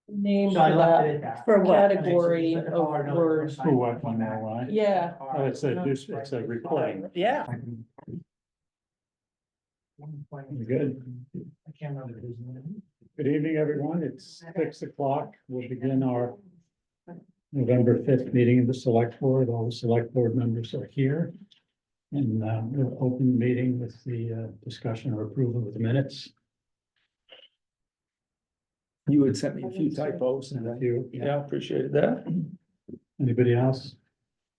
name So I for left it that, at that. for a what? category of words. For what one now, right? Yeah. Oh, it's a recording. Yeah. Good. I can't remember his name. Good evening, everyone. It's 6 o'clock. We'll begin our November 5th meeting of the select board. All the select board members are here. And we'll open the meeting with the discussion or approval of the minutes. You had sent me a few typos and And a few, yeah, appreciated that. Anybody else?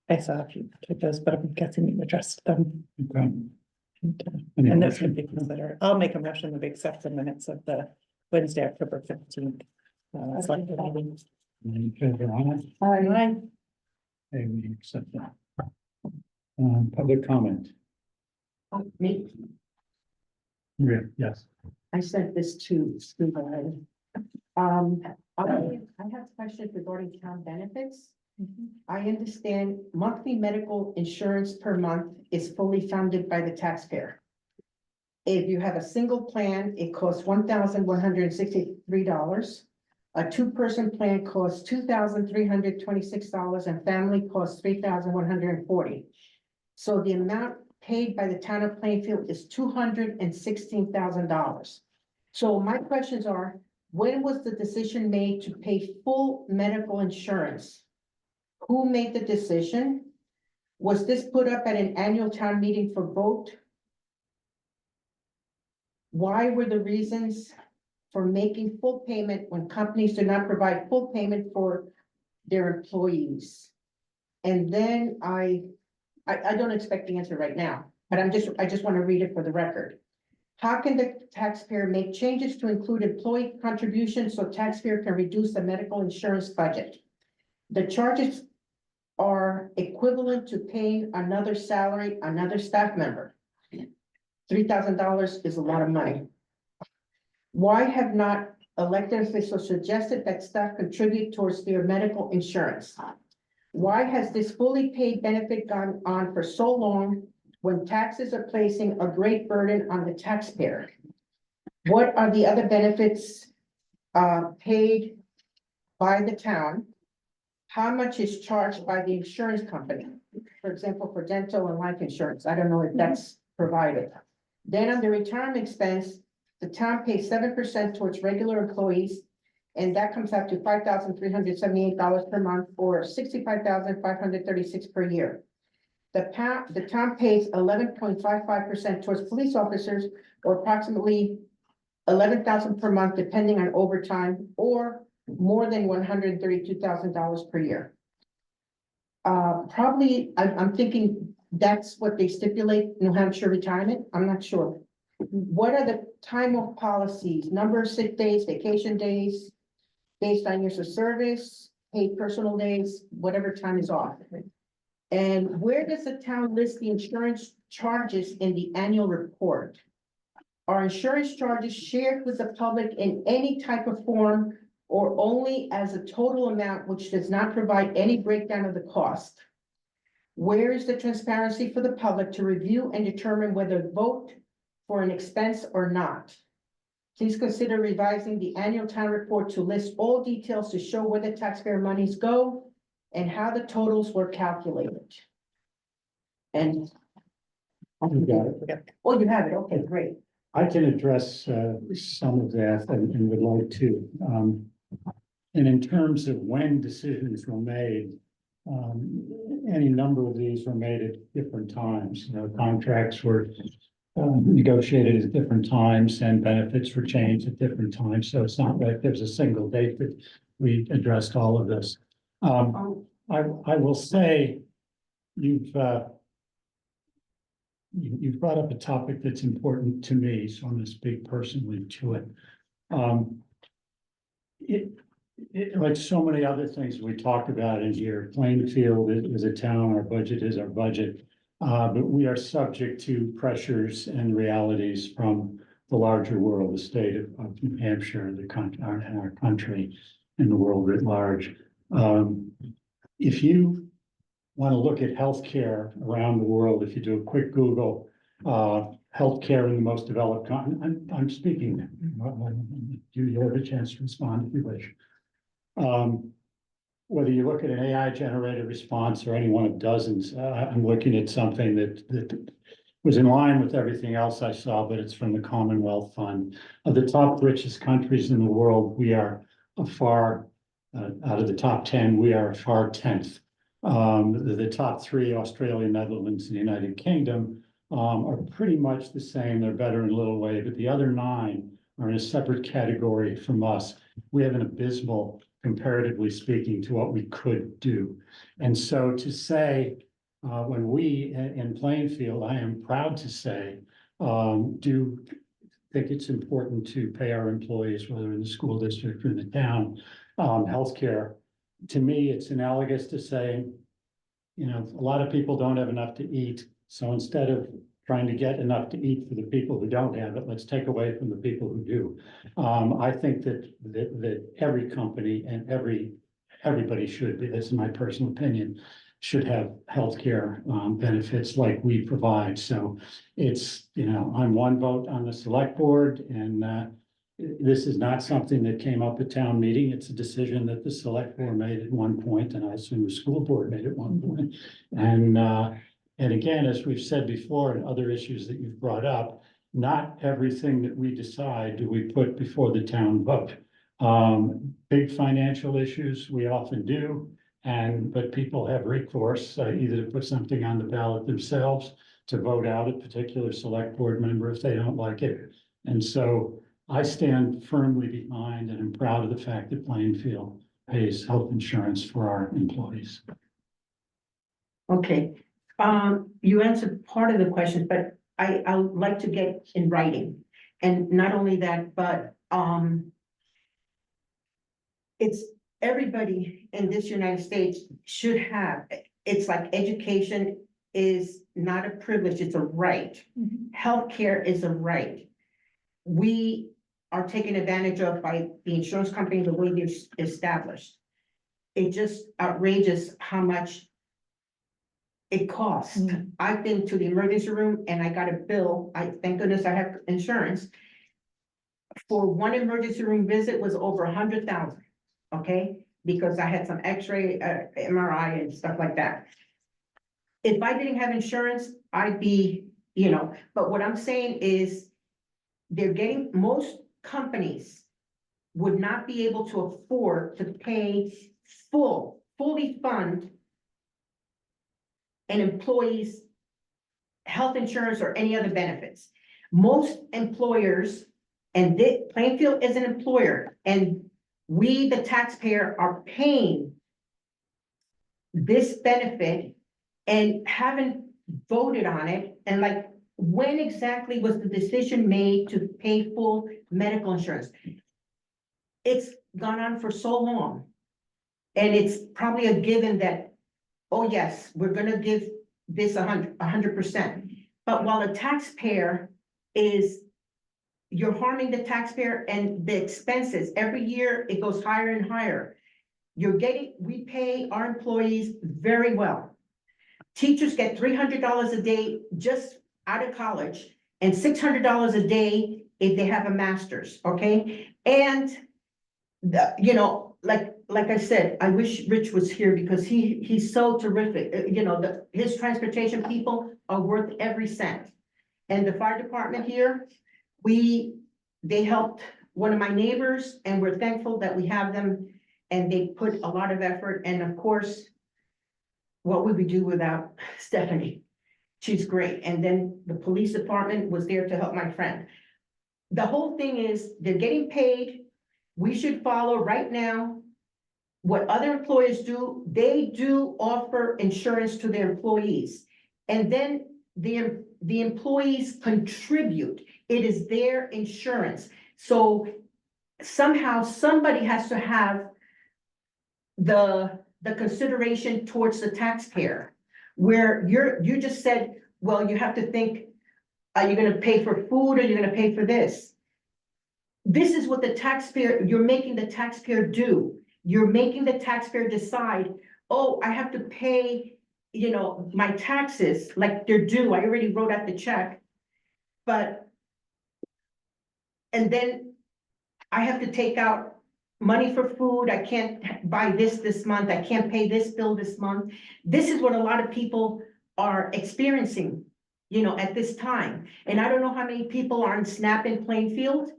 I saw a few typos, but I'm guessing you addressed them. Okay. Any And this can motion? be considered. I'll make a motion to accept the minutes of the Wednesday, October 15th. Any favor on it? Aye. Okay, we accept that. Public comment. Me, Yeah, yes. I sent this to Steve already. I have questions regarding town benefits. I understand monthly medical insurance per month is fully funded by the taxpayer. If you have a single plan, it costs $1,163. A two-person plan costs $2,326 and family costs $3,140. So the amount paid by the town of Plainfield is $216,000. So my questions are, when was the decision made to pay full medical insurance? Who made the decision? Was this put up at an annual town meeting for vote? Why were the reasons for making full payment when companies do not provide full payment for their employees? And then I don't expect the answer right now, but I just want to read it for the record. How can the taxpayer make changes to include employee contributions so taxpayer can reduce the medical insurance budget? The charges are equivalent to paying another salary, another staff member. $3,000 is a lot of money. Why have not elected officials suggested that staff contribute towards their medical insurance? Why has this fully paid benefit gone on for so long when taxes are placing a great burden on the taxpayer? What are the other benefits paid by the town? How much is charged by the insurance company? For example, for dental and life insurance, I don't know if that's provided. Then on the retirement expense, the town pays 7% towards regular employees, and that comes out to $5,378 per month or $65,536 per year. The town pays 11.55% towards police officers, or approximately $11,000 per month, depending on overtime, or more than $132,000 per year. Probably, I'm thinking that's what they stipulate, New Hampshire retirement. I'm not sure. What are the time off policies, number of sick days, vacation days, based on years of service, paid personal days, whatever time is off? And where does the town list the insurance charges in the annual report? Are insurance charges shared with the public in any type of form or only as a total amount which does not provide any breakdown of the cost? Where is the transparency for the public to review and determine whether to vote for an expense or not? Please consider revising the annual town report to list all details to show where the taxpayer monies go and how the totals were calculated. And. You got it. Oh, you have it. Okay, great. I can address some of that and would like to. And in terms of when decisions were made, any number of these were made at different times. You know, contracts were negotiated at different times and benefits were changed at different times. So it's not like there's a single date that we addressed all of this. I will say you've brought up a topic that's important to me, so I'm going to speak personally to it. Like so many other things we talked about in here, Plainfield is a town, our budget is our budget. But we are subject to pressures and realities from the larger world, the state of New Hampshire, our country, and the world writ large. If you want to look at healthcare around the world, if you do a quick Google, healthcare in the most developed continent, I'm speaking. You have a chance to respond if you wish. Whether you look at an AI generated response or any one of dozens, I'm looking at something that was in line with everything else I saw, but it's from the Commonwealth Fund. Of the top richest countries in the world, we are a far, out of the top 10, we are a far 10th. The top three, Australia, Netherlands, and the United Kingdom, are pretty much the same. They're better in a little way, but the other 9 are in a separate category from us. We have an abysmal, comparatively speaking, to what we could do. And so to say, when we in Plainfield, I am proud to say, do think it's important to pay our employees, whether in the school district or in the town, healthcare. To me, it's analogous to saying, you know, a lot of people don't have enough to eat. So instead of trying to get enough to eat for the people who don't have it, let's take away from the people who do. I think that every company and everybody should be, this is my personal opinion, should have healthcare benefits like we provide. So it's, you know, I'm one vote on the select board, and this is not something that came up at town meeting. It's a decision that the select board made at one point, and I assume the school board made at one point. And again, as we've said before, and other issues that you've brought up, not everything that we decide do we put before the town vote. Big financial issues, we often do, but people have recourse either to put something on the ballot themselves, to vote out a particular select board member if they don't like it. And so I stand firmly behind and am proud of the fact that Plainfield pays health insurance for our employees. Okay, you answered part of the question, but I would like to get in writing. And not only that, but, it's everybody in this United States should have, it's like education is not a privilege, it's a right. Healthcare is a right. We are taken advantage of by the insurance company, the way they're established. It's just outrageous how much it costs. I've been to the emergency room and I got a bill. Thank goodness I have insurance. For one emergency room visit was over 100,000, okay? Because I had some x-ray, MRI and stuff like that. If I didn't have insurance, I'd be, you know, but what I'm saying is most companies would not be able to afford to pay fully fund an employee's health insurance or any other benefits. Most employers, and Plainfield is an employer, and we, the taxpayer, are paying this benefit and haven't voted on it. And like, when exactly was the decision made to pay full medical insurance? It's gone on for so long. And it's probably a given that, oh yes, we're gonna give this 100%. But while the taxpayer you're harming the taxpayer and the expenses, every year it goes higher and higher. We pay our employees very well. Teachers get $300 a day just out of college and $600 a day if they have a master's, okay? And you know, like I said, I wish Rich was here because he's so terrific. You know, his transportation people are worth every cent. And the fire department here, they helped one of my neighbors, and we're thankful that we have them, and they put a lot of effort. And of course, what would we do without Stephanie? She's great. And then the police department was there to help my friend. The whole thing is they're getting paid. We should follow right now what other employers do. They do offer insurance to their employees, and then the employees contribute. It is their insurance. So somehow somebody has to have the consideration towards the taxpayer, where you just said, well, you have to think, are you gonna pay for food or you're gonna pay for this? This is what you're making the taxpayer do. You're making the taxpayer decide, oh, I have to pay, you know, my taxes like they're due. I already wrote out the check, and then I have to take out money for food, I can't buy this month, I can't pay this bill this month. This is what a lot of people are experiencing, at this time. And I don't know how many people are on SNAP in Plainfield,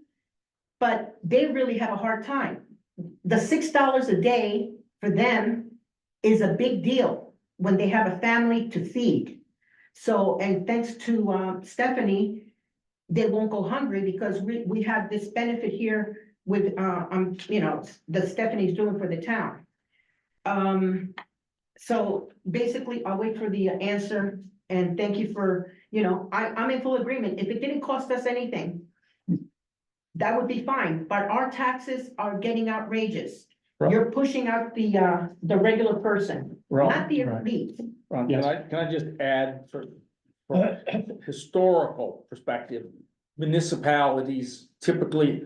but they really have a hard time. The $6 a day for them is a big deal when they have a family to feed. So, and thanks to Stephanie, they won't go hungry because we have this benefit here with, that Stephanie's doing for the town. So basically, I'll wait for the answer and thank you for, I'm in full agreement. If it didn't cost us anything, that would be fine, but our taxes are getting outrageous. Right. You're pushing out the regular person, not the Right. elite. Ron, Yes. can I just add for historical perspective, municipalities typically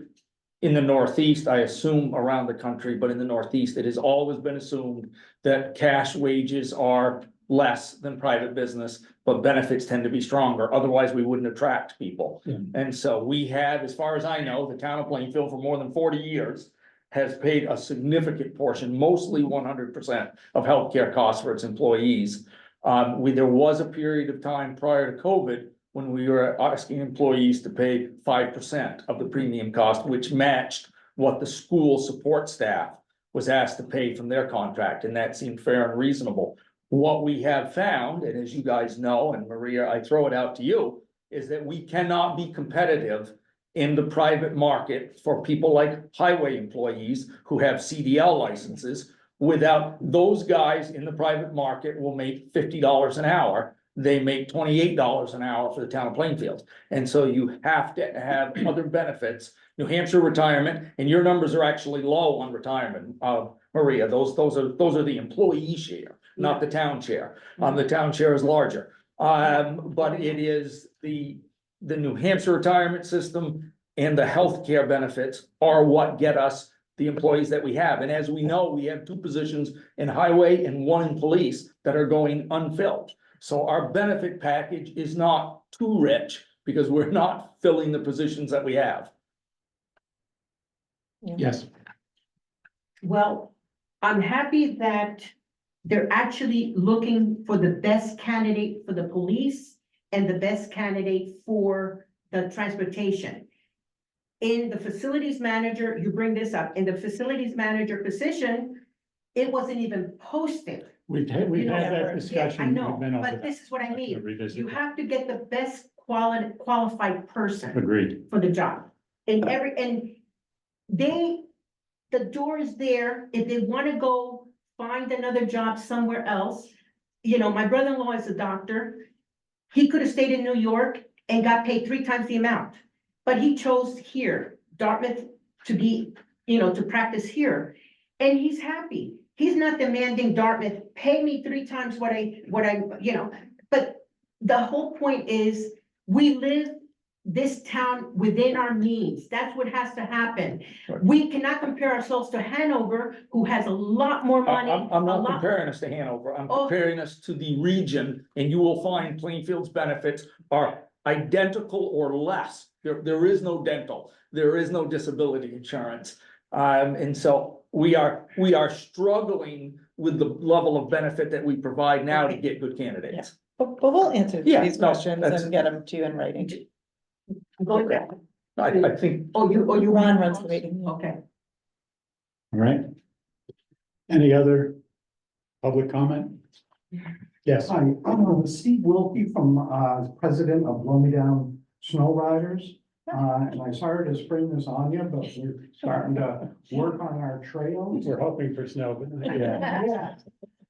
in the Northeast, I assume around the country, but in the Northeast, it has always been assumed that cash wages are less than private business, but benefits tend to be stronger. Otherwise, we wouldn't attract people. Yeah. And so we have, as far as I know, the town of Plainfield for more than 40 years has paid a significant portion, mostly 100% of healthcare costs for its employees. There was a period of time prior to COVID when we were asking employees to pay 5% of the premium cost, which matched what the school support staff was asked to pay from their contract, and that seemed fair and reasonable. What we have found, and as you guys know, and Maria, I throw it out to you, is that we cannot be competitive in the private market for people like highway employees who have CDL licenses. Without those guys in the private market will make $50 an hour. They make $28 an hour for the town of Plainfield. And so you have to have other benefits, New Hampshire retirement, and your numbers are actually low on retirement. Maria, those are the employee share, not the town share. The town share is larger. But it is the New Hampshire retirement system and the healthcare benefits are what get us the employees that we have. And as we know, we have 2 positions in highway and 1 in police that are going unfilled. So our benefit package is not too rich because we're not filling the positions that we have. Yes, Well, I'm happy that they're actually looking for the best candidate for the police and the best candidate for the transportation. In the facilities manager, you bring this up, in the facilities manager position, it wasn't even posted. we've had that discussion. I know, We've been over but that. this is what I I'm gonna mean. revisit You that. have to get the best qualified person Agreed. for the job. And the door is there, if they wanna go find another job somewhere else. My brother-in-law is a doctor. He could have stayed in New York and got paid 3 times the amount. But he chose here, Dartmouth, to be, to practice here. And he's happy. He's not demanding Dartmouth, pay me 3 times what I, but the whole point is, we live this town within our means. That's what has to happen. Right. We cannot compare ourselves to Hanover, who has a lot more money. I'm a not lot- comparing us to Hanover, I'm Oh. comparing us to the region, and you will find Plainfield's benefits are identical or less. There is no dental, there is no disability insurance. And so we are struggling with the level of benefit that we provide now to get good candidates. But we'll answer Yeah, these no, questions that's- and get them to you in writing. I'm going back. I think, You. Ron runs the meeting. yeah. Okay. All right. Any other public comment? Yes, Hi, I'm Steve Wilkie from, president of Blow Me Down Snow Riders. And I'm sorry to spring this on you, but we're starting to work on our trails. we're hoping for snow, but yeah. Yeah.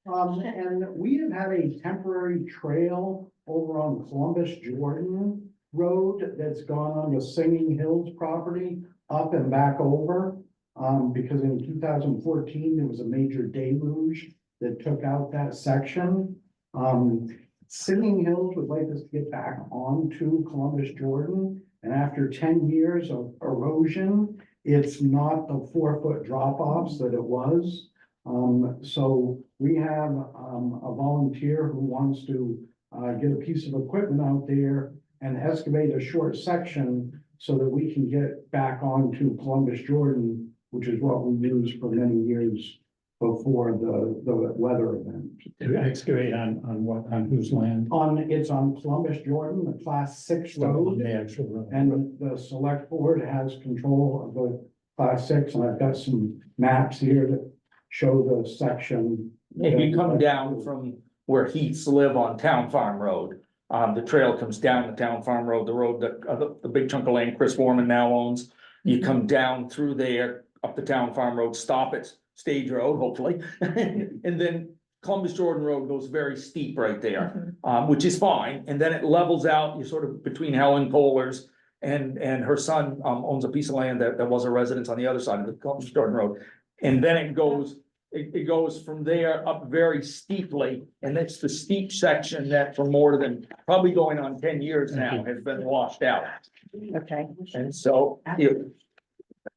And we have had a temporary trail over on Columbus Jordan Road that's gone on the Singing Hills property up and back over. Because in 2014, there was a major deluge that took out that section. Singing Hills would like us to get back onto Columbus Jordan. And after 10 years of erosion, it's not the 4-foot drop-offs that it was. So we have a volunteer who wants to get a piece of equipment out there and excavate a short section so that we can get back onto Columbus Jordan which is what we used for many years before the weather event. To excavate on what, on whose land? It's on Columbus Jordan, the class 6 On road, the actual road. and the select board has control of the class 6, and I've got some maps here that show the section. If you come down from where Heaths live on Town Farm Road, the trail comes down the Town Farm Road, the road that, the big chunk of land Chris Foreman now owns. You come down through there, up the Town Farm Road, stop at Stage Road, hopefully, and then Columbus Jordan Road goes very steep right there, which is fine, and then it levels out, you're sort of between Helen Kohler's and her son, owns a piece of land that was a residence on the other side of the Columbus Jordan Road. And then it goes from there up very steeply, and it's the steep section that for more than, probably going on 10 years now, has been washed out. Okay, And so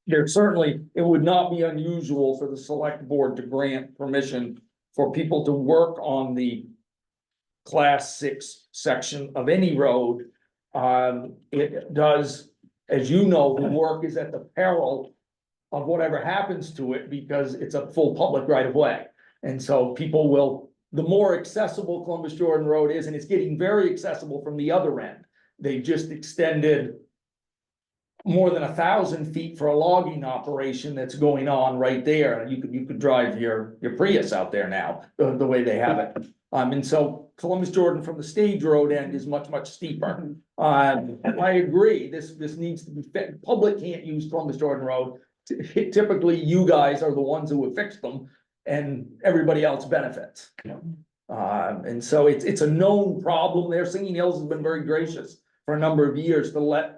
it would not be unusual for the select board to grant permission for people to work on the class 6 section of any road. It does, as you know, the work is at the peril of whatever happens to it because it's a full public right of way. And so people will, the more accessible Columbus Jordan Road is, and it's getting very accessible from the other end. They just extended more than 1,000 feet for a logging operation that's going on right there. You could drive your Prius out there now, the way they have it. And so Columbus Jordan from the Stage Road end is much steeper. And I agree, this needs to be fit. Public can't use Columbus Jordan Road. Typically, you guys are the ones who have fixed them and everybody else benefits. And so it's a known problem there. Singing Hills has been very gracious for a number of years to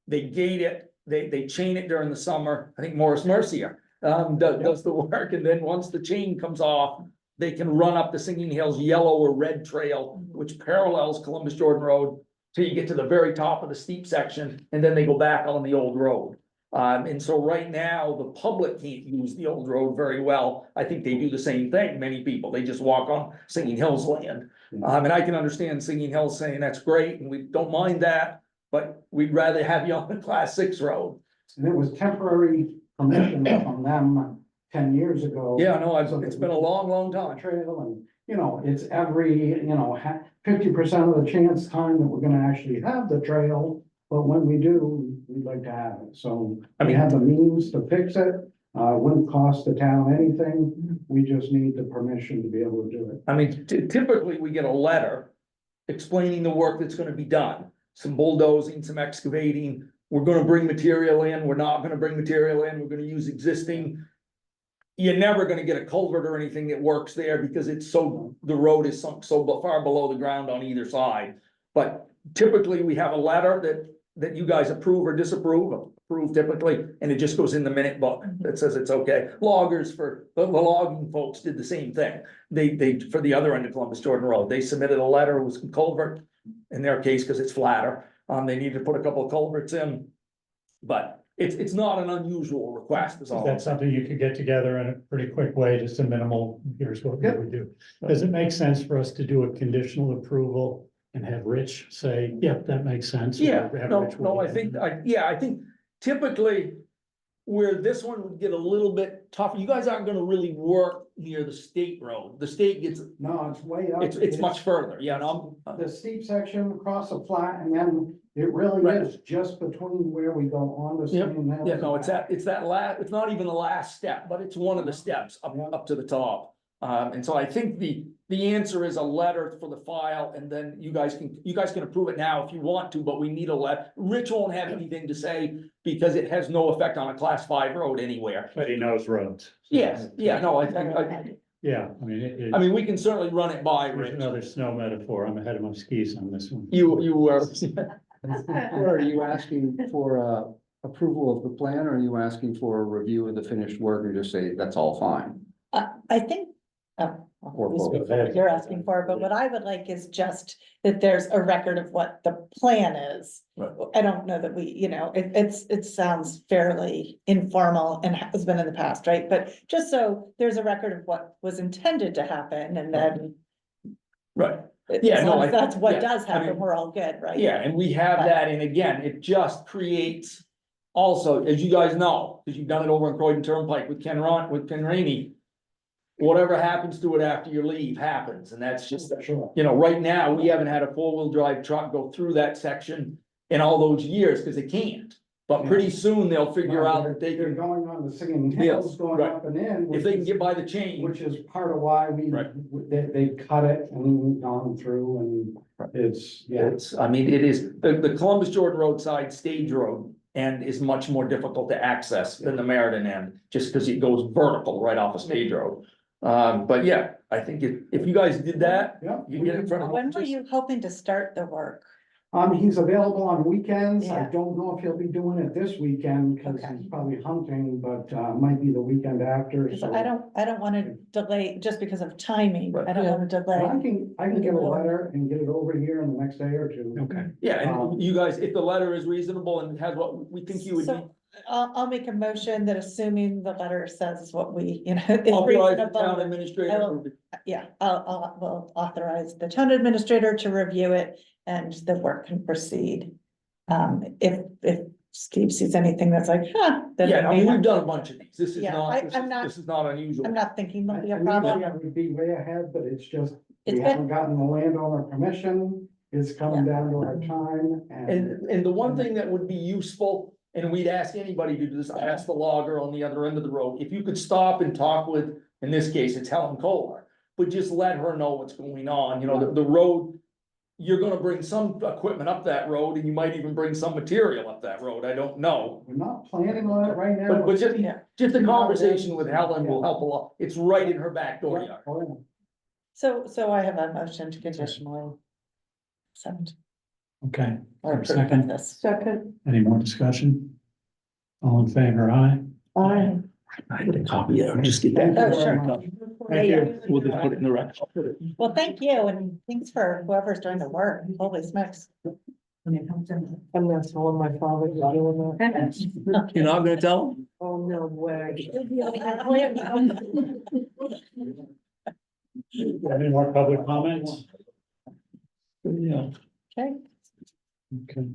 they gate it, they chain it during the summer. I think Morris Mercier does the work, and then once the chain comes off, they can run up the Singing Hills yellow or red trail, which parallels Columbus Jordan Road till you get to the very top of the steep section, and then they go back on the old road. And so right now, the public can't use the old road very well. I think they do the same thing, many people, they just walk on Singing Hills land. And I can understand Singing Hills saying that's great, and we don't mind that, but we'd rather have you on the class 6 road. And it was temporary permission from them 10 years ago. Yeah, no, it's been a long time. Trail and, it's every, 50% of the chance time that we're gonna actually have the trail. But when we do, we'd like to have it. So we have the means to fix it. Wouldn't cost the town anything. We just need the permission to be able to do it. I mean, typically we get a letter explaining the work that's gonna be done. Some bulldozing, some excavating. We're gonna bring material in, we're not gonna bring material in, we're gonna use existing. You're never gonna get a culvert or anything that works there because the road is sunk so far below the ground on either side. But typically, we have a letter that you guys approve or disapprove, approve typically, and it just goes in the minute book that says it's okay. Loggers for the logging folks did the same thing. They for the other end of Columbus Jordan Road, they submitted a letter with some culvert in their case, because it's flatter. They need to put a couple of culverts in. But it's not an unusual request, is all. That's something you could get together in a pretty quick way, just a minimal, here's what we would do. Does it make sense for us to do a conditional approval and have Rich say, yep, that makes sense? Yeah, Or have no, Rich no, weigh I in? think typically where this one would get a little bit tougher, you guys aren't gonna really work near the state road. The state gets, No, it's way up. it's much further, yeah, no, The steep section across the flat, and then it really Right. is just between where we go on the. Yep. Singing Hills. yeah, no, it's it's not even the last step, but it's one of the steps up to the top. And so I think the answer is a letter for the file, and then you guys can approve it now if you want to, but we need a letter. Rich won't have anything to say because it has no effect on a class 5 road anywhere. But he knows roads. Yes, yeah, no, Yeah, I mean, we can certainly run it by there's Rich. another snow metaphor. I'm ahead of my skis on this one. You were, Are you asking for approval of the plan, or are you asking for a review of the finished work and just say that's all fine? I think, Or this is both. what you're asking for, but what I would like is just that there's a record of what the plan is. Right. I don't know that we, it sounds fairly informal and has been in the past, right? But just so there's a record of what was intended to happen, and then right, Yeah, as no, long as I- that's what yeah, does I happen, mean- we're all good, right? yeah, and we have that, and again, it just creates Also, as you guys know, because you've done it over in Croydon Turnpike with Ken Rainey. Whatever happens to it after you leave happens, and that's just, Sure. you know, right now, we haven't had a four-wheel drive truck go through that section in all those years, because they can't. But pretty soon they'll figure out that they They're can, going on the Singing Yes, Hills, going right. up and in. if they can which get is- by the chain. Which is part of why Right. they cut it and gone through and it's, yeah. It's, I mean, it is, the Columbus Jordan roadside stage road end is much more difficult to access than the Meriden end, just because it goes vertical right off a stage road. But yeah, I think if you guys did that, Yeah. you get in front of. When were you hoping to start the work? He's available on weekends. I Yeah. don't know if he'll be doing it this weekend because Okay. he's probably hunting, but might be the weekend after. Because So I don't wanna delay, just because of timing, I don't Right. wanna But delay. I can get a letter and get it over here in the next day or two. Okay. Yeah, and you guys, if the letter is reasonable and has what we think you would need. So I'll make a motion that assuming the letter says what we, you know. is Authorize the reasonable, town I administrator. will- Yeah, we'll authorize the town administrator to review it and the work can proceed. If Steve sees anything that's like, then. it Yeah, I may mean, not- we've done a bunch of these. This is Yeah, not, this I'm is, not- this is not unusual. I'm not thinking there'll be a Usually problem. I would be way ahead, but it's just, It's we been- haven't gotten the landowner permission. It's coming down to our time And the one thing that would be useful, and we'd ask anybody to do this, I asked the logger on the other end of the road, if you could stop and talk with, in this case, it's Helen Kohler. But just let her know what's going on, you know, the road, you're gonna bring some equipment up that road, and you might even bring some material up that road, I don't know. We're not planning on it right now. But just, Yeah. just a conversation with Helen will help a lot, it's right in her back door yard. Oh, yeah. So I have a motion to conditionally accept Okay, or approve Second. this. Second, any more discussion? All in favor, aye? I, I had a copy of it, just get Thank you Oh, very sure. much. Yeah, yeah. We'll just put it in the record. Well, thank you and thanks for whoever's doing the work. Holy smokes. I'm not telling my father you're doing that. You're not gonna tell them? Oh, no way. Any more public comments? Yeah. Okay, Okay.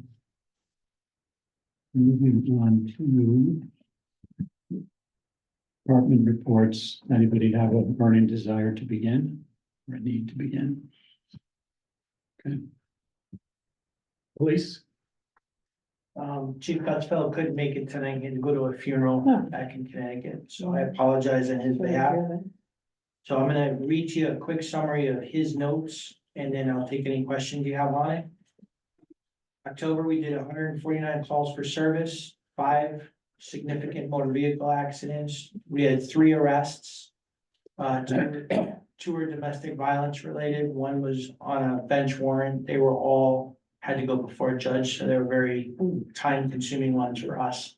Moving on to department reports. Anybody have a burning desire to begin or a need to begin? Okay. Police? Chief Gutzfeld couldn't make it tonight, he had to go to a funeral Oh. back in Connecticut, so I apologize on his behalf. So I'm gonna read to you a quick summary of his notes, and then I'll take any questions you have on it. October, we did 149 calls for service, 5 significant motor vehicle accidents, we had 3 arrests. Two were domestic violence related, one was on a bench warrant, they were all had to go before a judge, so they were very time consuming ones for us.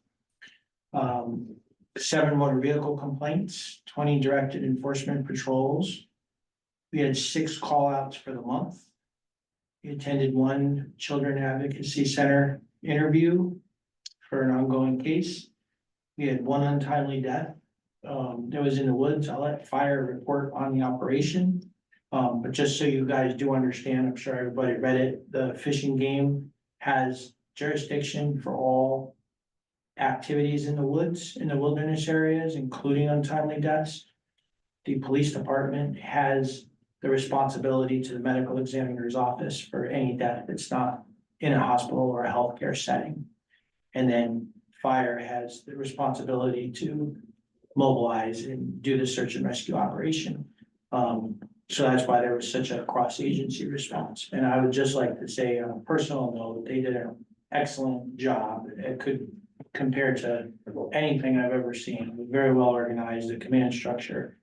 7 motor vehicle complaints, 20 directed enforcement patrols. We had 6 call outs for the month. We attended 1 Children Advocacy Center interview for an ongoing case. We had 1 untimely death. That was in the woods. I'll let fire report on the operation. But just so you guys do understand, I'm sure everybody read it, the fishing game has jurisdiction for all activities in the woods, in the wilderness areas, including untimely deaths. The police department has the responsibility to the medical examiner's office for any death that's not in a hospital or a healthcare setting. And then fire has the responsibility to mobilize and do the search and rescue operation. So that's why there was such a cross-agency response. And I would just like to say on a personal note, they did an excellent job. It could, compared to anything I've ever seen, very well organized, the command structure.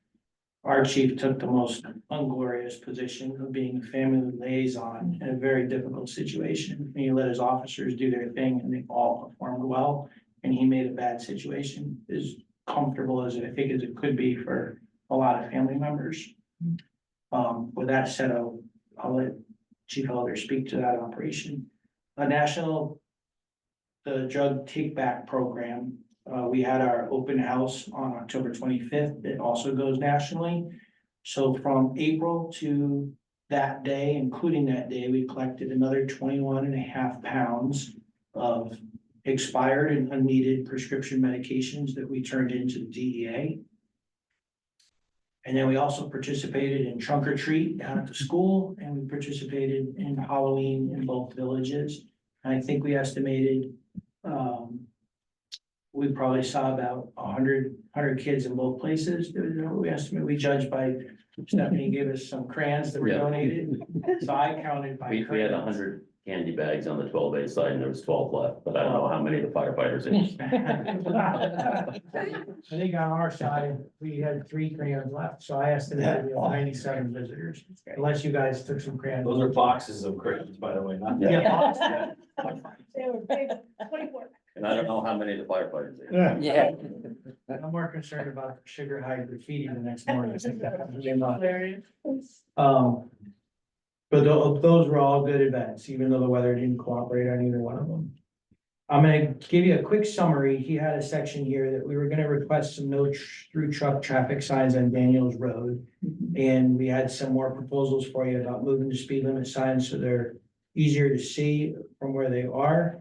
Our chief took the most unglorious position of being a family liaison in a very difficult situation. And he let his officers do their thing and they all performed well. And he made a bad situation as comfortable as I think as it could be for a lot of family members. With that said, I'll let Chief Elder speak to that operation. The drug take back program, we had our open house on October 25th. It also goes nationally. So from April to that day, including that day, we collected another 21.5 pounds of expired and unneeded prescription medications that we turned into the DEA. And then we also participated in trunk or treat down at the school, and we participated in Halloween in both villages. And I think we estimated, we probably saw about 100 kids in both places. We estimate, we judged by, Stephanie gave us some crayons that were Yeah. donated. So I counted by. We had crayons. 100 candy bags on the 12A side and there was 12 left, but I don't know how many the firefighters ate. I think on our side, we had 3 crayons left, so I estimated we have 97 visitors, unless you guys took some crayons. Those are boxes of crayons, by the way, not. Yeah. They were big, 24. And I don't know how many the firefighters ate. Yeah. I'm more concerned about the sugar high graffiti the next morning. Hilarious. But those were all good events, even though the weather didn't cooperate on either one of them. I'm gonna give you a quick summary. He had a section here that we were gonna request some no through truck traffic signs on Daniels Road. And we had some more proposals for you about moving the speed limit signs so they're easier to see from where they are.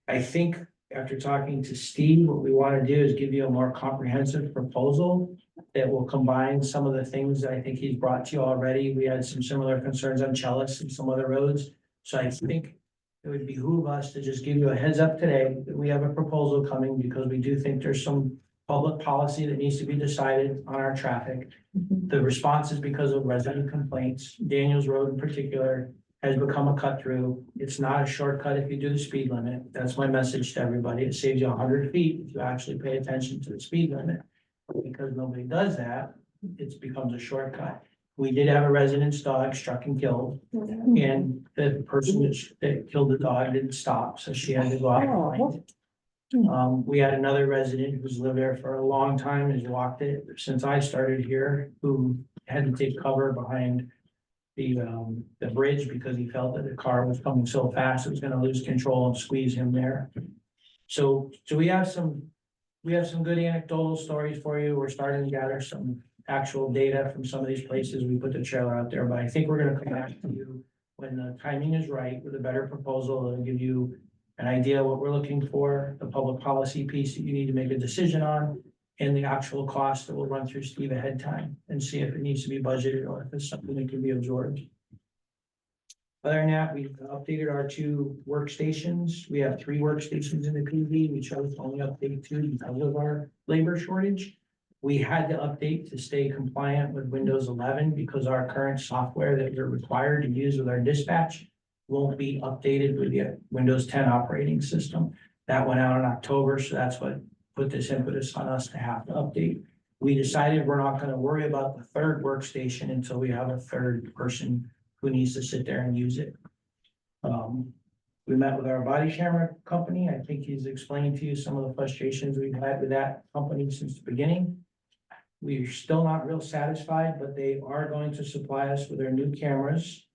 I think after talking to Steve, what we want to do is give you a more comprehensive proposal that will combine some of the things that I think he's brought to you already. We had some similar concerns on Chalice and some other roads. So I think it would behoove us to just give you a heads up today that we have a proposal coming because we do think there's some public policy that needs to be decided on our traffic. The response is because of resident complaints. Daniels Road in particular has become a cut through. It's not a shortcut if you do the speed limit. That's my message to everybody. It saves you 100 feet if you actually pay attention to the speed limit. Because nobody does that, it becomes a shortcut. We did have a resident's dog struck and killed, and the person that killed the dog didn't stop, so she had to go out and find it. We had another resident who's lived there for a long time, has walked it since I started here, who had to take cover behind the bridge because he felt that the car was coming so fast, it was gonna lose control and squeeze him there. So we have some good anecdotal stories for you. We're starting to gather some actual data from some of these places. We put the trailer out there, but I think we're gonna come back to you when the timing is right with a better proposal and give you an idea of what we're looking for, the public policy piece that you need to make a decision on, and the actual cost that will run through Steve ahead time and see if it needs to be budgeted or if it's something that can be absorbed. Other than that, we've updated our 2 workstations. We have 3 workstations in the PD. We chose to only update 2 because of our labor shortage. We had to update to stay compliant with Windows 11 because our current software that we're required to use with our dispatch won't be updated with the Windows 10 operating system. That went out in October, so that's what put this impetus on us to have to update. We decided we're not gonna worry about the 3rd workstation until we have a 3rd person who needs to sit there and use it. We met with our body camera company. I think he's explained to you some of the frustrations we've had with that company since the beginning. We're still not real satisfied, but they are going to supply us with their new cameras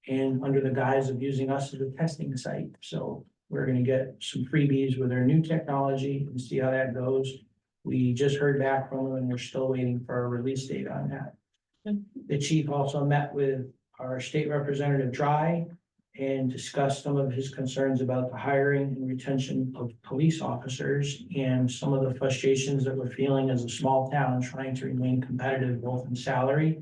and under the guise of using us as a testing site. So we're gonna get some freebies with their new technology and see how that goes. We just heard back from them and we're still waiting for a release date on that. The chief also met with our state representative Dry and discussed some of his concerns about the hiring and retention of police officers and some of the frustrations that we're feeling as a small town trying to remain competitive both in salary,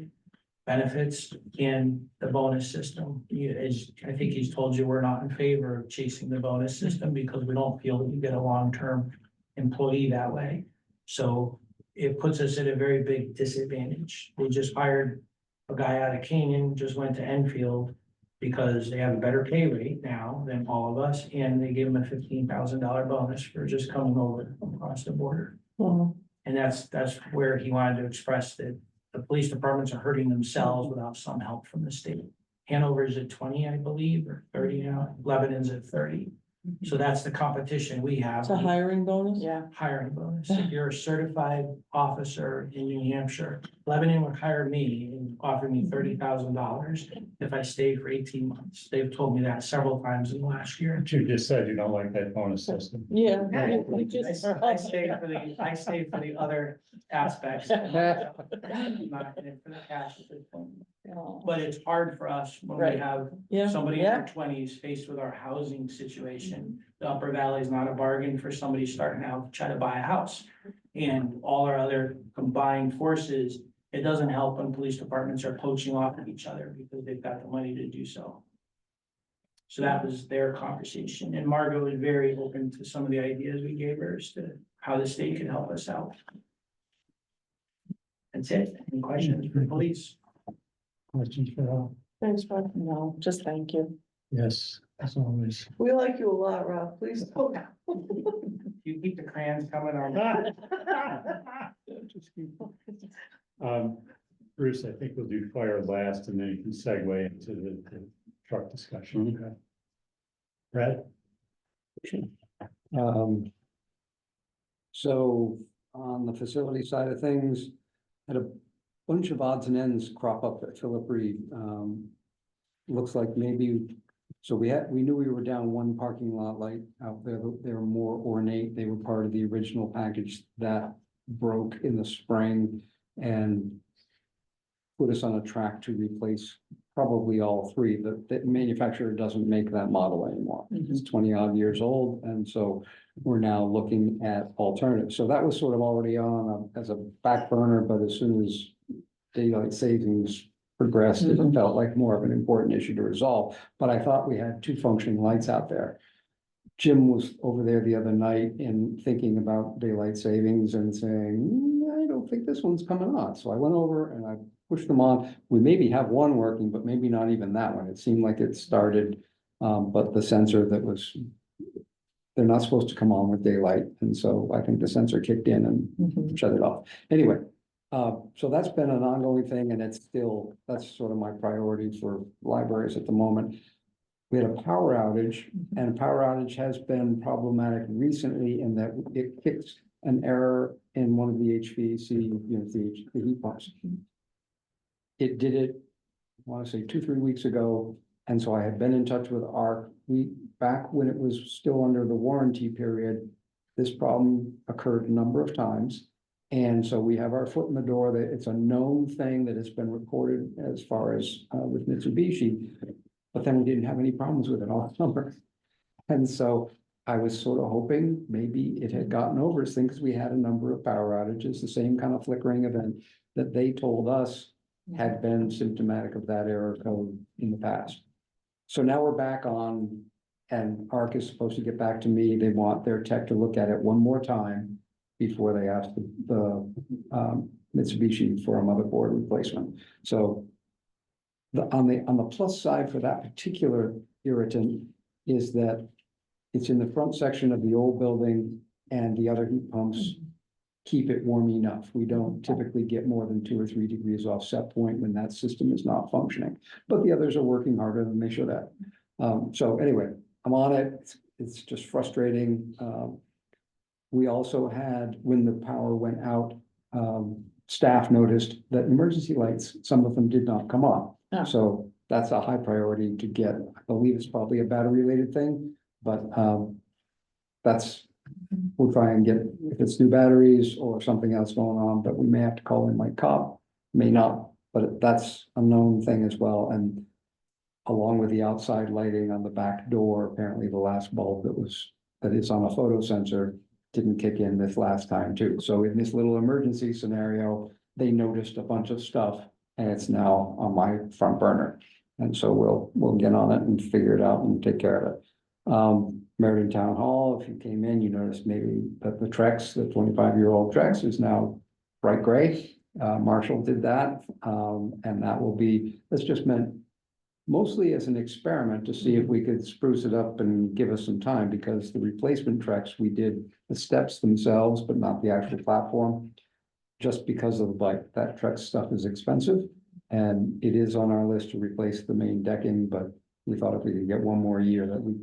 benefits, and the bonus system. As I think he's told you, we're not in favor of chasing the bonus system because we don't feel that you get a long-term employee that way. So it puts us at a very big disadvantage. They just hired a guy out of Canaan, just went to Enfield because they have a better pay rate now than all of us, and they gave him a $15,000 bonus for just coming over across the border. And that's where he wanted to express that the police departments are hurting themselves without some help from the state. Hanover's at 20, I believe, or 30 now. Lebanon's at 30. So that's the competition we have. It's a hiring bonus? Yeah. Hiring bonus. If you're a certified officer in New Hampshire, Lebanon would hire me and offer me $30,000 if I stayed for 18 months. They've told me that several times in the last year. But you just said you don't like that bonus system. Yeah. I stay for the other aspects. I'm not in it for the cash at this point. But it's hard for us when we Right. have Yeah, somebody in yeah. their twenties faced with our housing situation. The Upper Valley is not a bargain for somebody starting out to try to buy a house. And all our other combined forces, it doesn't help when police departments are poaching off of each other because they've got the money to do so. So that was their conversation, and Margot was very open to some of the ideas we gave her as to how the state could help us out. That's it. Any questions for police? Questions for all? Thanks, Rob. No, just thank you. Yes, as always. We like you a lot, Rob. Please don't. You keep the crayons coming on. Bruce, I think we'll do fire last and then you can segue into the truck discussion. Okay. Brad? So on the facility side of things, had a bunch of odds and ends crop up at Philip Reed. Looks like maybe, so we knew we were down one parking lot light out there. They were more ornate. They were part of the original package that broke in the spring and put us on a track to replace probably all three. The manufacturer doesn't make that model anymore. It's 20-odd years old, and so we're now looking at alternatives. So that was sort of already on as a back burner, but as soon as daylight savings progressed, it felt like more of an important issue to resolve. But I thought we had two functioning lights out there. Jim was over there the other night and thinking about daylight savings and saying, I don't think this one's coming on. So I went over and I pushed them on. We maybe have one working, but maybe not even that one. It seemed like it started, but the sensor that was, they're not supposed to come on with daylight. And so I think the sensor kicked in and shut it off. Anyway, so that's been an ongoing thing, and it's still, that's sort of my priority for libraries at the moment. We had a power outage, and a power outage has been problematic recently in that it kicks an error in one of the HVAC units, the heat pumps. It did it, I want to say 2-3 weeks ago, and so I had been in touch with ARC. Back when it was still under the warranty period, this problem occurred a number of times. And so we have our foot in the door that it's a known thing that has been reported as far as with Mitsubishi, but then we didn't have any problems with it all summer. And so I was sort of hoping maybe it had gotten over its thing because we had a number of power outages, the same kind of flickering event that they told us had been symptomatic of that error code in the past. So now we're back on, and ARC is supposed to get back to me. They want their tech to look at it one more time before they ask the Mitsubishi for a motherboard replacement. So on the plus side for that particular irritant is that it's in the front section of the old building, and the other heat pumps keep it warm enough. We don't typically get more than 2 or 3 degrees off set point when that system is not functioning, but the others are working harder than they should have. So anyway, I'm on it. It's just frustrating. We also had, when the power went out, staff noticed that emergency lights, some of them did not come on. Oh. So that's a high priority to get. I believe it's probably a battery related thing, but we'll try and get, if it's new batteries or something else going on, but we may have to call in Mike Cobb, may not, but that's a known thing as well. And along with the outside lighting on the back door, apparently the last bulb that is on a photo sensor didn't kick in this last time too. So in this little emergency scenario, they noticed a bunch of stuff and it's now on my front burner. And so we'll get on it and figure it out and take care of it. Meriden Town Hall, if you came in, you noticed maybe that the Trex, the 25-year-old Trex is now bright gray. Marshall did that. And that will be, that's just meant mostly as an experiment to see if we could spruce it up and give us some time, because the replacement Trex, we did the steps themselves, but not the actual platform. Just because of the bike, that Trex stuff is expensive, and it is on our list to replace the main decking, but we thought if we could get one more year that we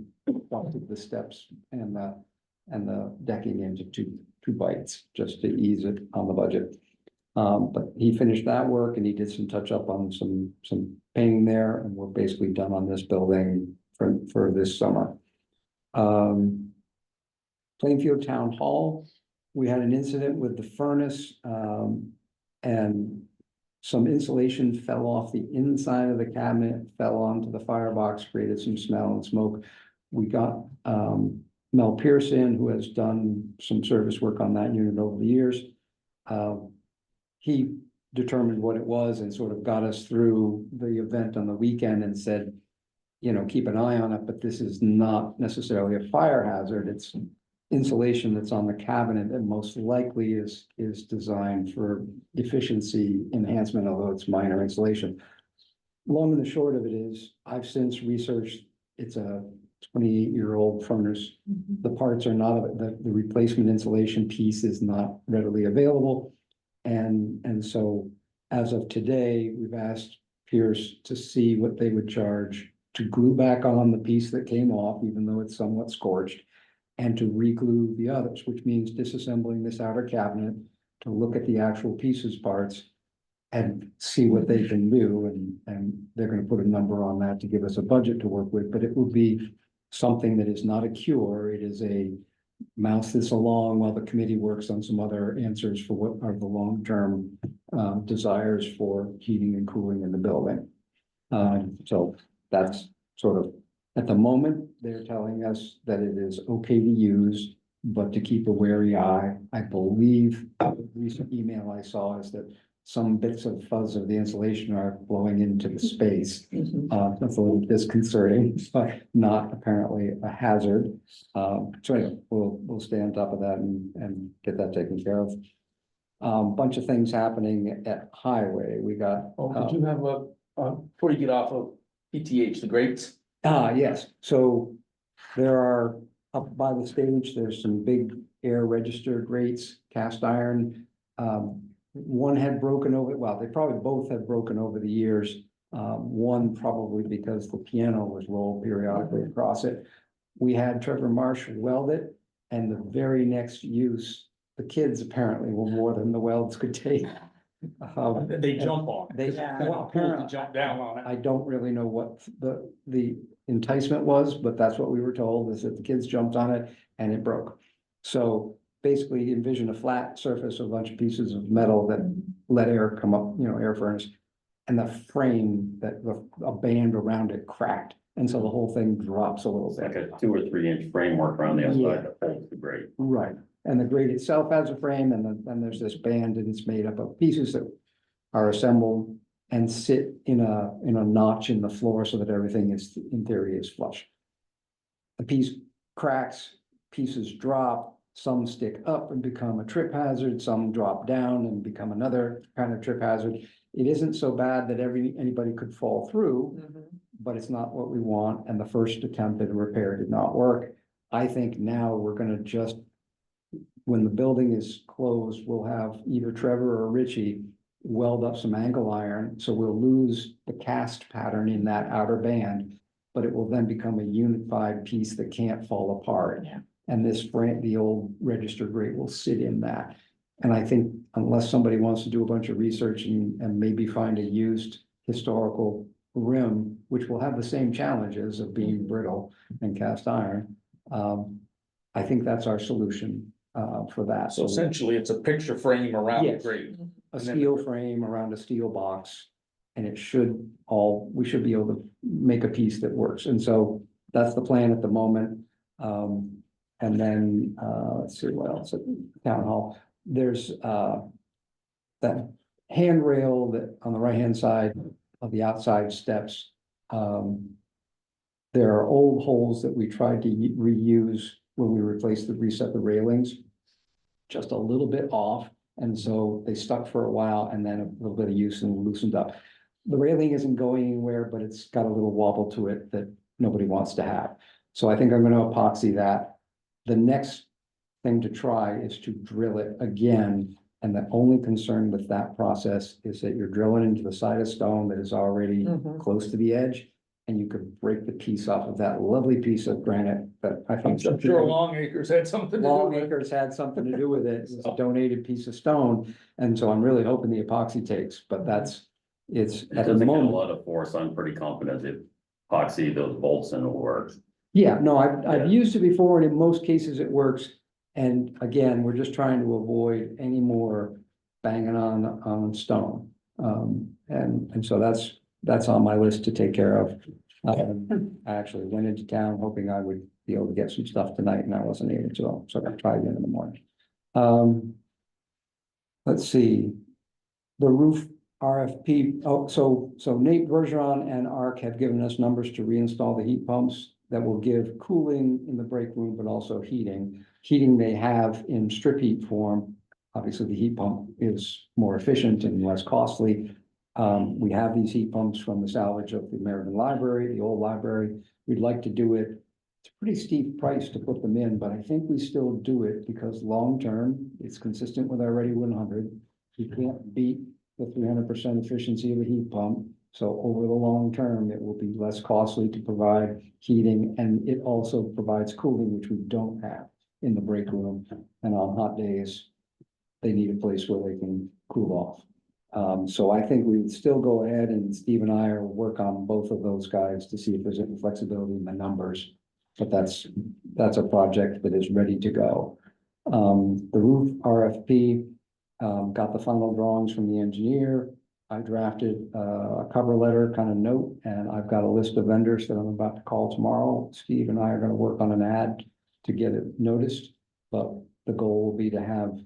bumped the steps and the decking into two bites just to ease it on the budget. But he finished that work and he did some touch up on some painting there, and we're basically done on this building for this summer. Plainfield Town Hall, we had an incident with the furnace, and some insulation fell off the inside of the cabinet, fell onto the firebox, created some smell and smoke. We got, Mel Pearson, who has done some service work on that unit over the years. He determined what it was and sort of got us through the event on the weekend and said, you know, keep an eye on it, but this is not necessarily a fire hazard. It's insulation that's on the cabinet that most likely is designed for efficiency enhancement, although it's minor insulation. Long and the short of it is, I've since researched, it's a 28-year-old furnace. The parts are not, the replacement insulation piece is not readily available. And so as of today, we've asked Pierce to see what they would charge to glue back on the piece that came off, even though it's somewhat scorched, and to re-glue the others, which means disassembling this outer cabinet to look at the actual pieces parts and see what they can do. And they're gonna put a number on that to give us a budget to work with, but it will be something that is not a cure. It is a mouse this along while the committee works on some other answers for what are the long-term desires for heating and cooling in the building. So that's sort of, at the moment, they're telling us that it is okay to use, but to keep a wary eye. I believe the recent email I saw is that some bits of fuzz of the insulation are blowing into the space. That's a little disconcerting, but not apparently a hazard. So anyway, we'll stay on top of that and get that taken care of. Bunch of things happening at Highway. We got. Oh, did you have before you get off of PTH, the grates? Yes, so there are, up by the stage, there's some big air register grates, cast iron. One had broken over, well, they probably both had broken over the years. One probably because the piano was rolled periodically across it. We had Trevor Marsh weld it, and the very next use, the kids apparently were more than the welds could take. They jump on it. They, Yeah. well, Apparently apparently, jump down on it. I don't really know what the enticement was, but that's what we were told, is that the kids jumped on it and it broke. So basically envision a flat surface, a bunch of pieces of metal that let air come up, you know, air furnace. And the frame that a band around it cracked. And so the whole thing drops a little It's like bit. a 2 or 3 inch framework around the outside that holds the grate. Right. And the grate itself has a frame, and then there's this band, and it's made up of pieces that are assembled and sit in a notch in the floor so that everything is, in theory, is flush. The piece cracks, pieces drop, some stick up and become a trip hazard, some drop down and become another kind of trip hazard. It isn't so bad that anybody could fall through, but it's not what we want, and the first attempt at a repair did not work. I think now we're gonna just, when the building is closed, we'll have either Trevor or Richie weld up some angle iron, so we'll lose the cast pattern in that outer band, but it will then become a unified piece that can't fall apart. Yeah. And this frame, the old register grate will sit in that. And I think unless somebody wants to do a bunch of research and maybe find a used historical rim, which will have the same challenges of being brittle and cast iron, I think that's our solution for that. So essentially, it's a picture frame around the Yes. grate. A steel frame around a steel box, and we should be able to make a piece that works. And so that's the plan at the moment. And then, let's see what else at Town Hall. There's that handrail that on the right-hand side of the outside steps. There are old holes that we tried to reuse when we reset the railings, just a little bit off. And so they stuck for a while, and then a little bit of use and loosened up. The railing isn't going anywhere, but it's got a little wobble to it that nobody wants to have. So I think I'm gonna epoxy that. The next thing to try is to drill it again. And the only concern with that process is that you're drilling into the side of stone that is already close to the edge. And you could break the piece off of that lovely piece of granite that I think. I'm sure Long Acres had something to do Long with it. Acres had something to do with it. It's a donated piece of stone. And so I'm really hoping the epoxy takes, but it's It at the doesn't get a moment. lot of force. I'm pretty confident if epoxy those bolts in will work. Yeah, no, I've Yeah. used it before, and in most cases it works. And again, we're just trying to avoid any more banging on stone. And so that's on my list to take care of. I actually went into town hoping I would be able to get some stuff tonight and I wasn't able to, so I tried again in the morning. Let's see. The roof RFP, so Nate Bergeron and ARC have given us numbers to reinstall the heat pumps that will give cooling in the break room, but also heating. Heating they have in strip heat form. Obviously, the heat pump is more efficient and less costly. We have these heat pumps from the salvage of the American Library, the old library. We'd like to do it. It's a pretty steep price to put them in, but I think we still do it because long-term, it's consistent with our Ready 100. You can't beat the 300% efficiency of a heat pump. So over the long term, it will be less costly to provide heating, and it also provides cooling, which we don't have in the break room. And on hot days, they need a place where they can cool off. So I think we would still go ahead, and Steve and I will work on both of those guys to see if there's any flexibility in the numbers. But that's a project that is ready to go. The roof RFP, got the final drawings from the engineer. I drafted a cover letter kind of note, and I've got a list of vendors that I'm about to call tomorrow. Steve and I are going to work on an ad to get it noticed, but the goal will be to have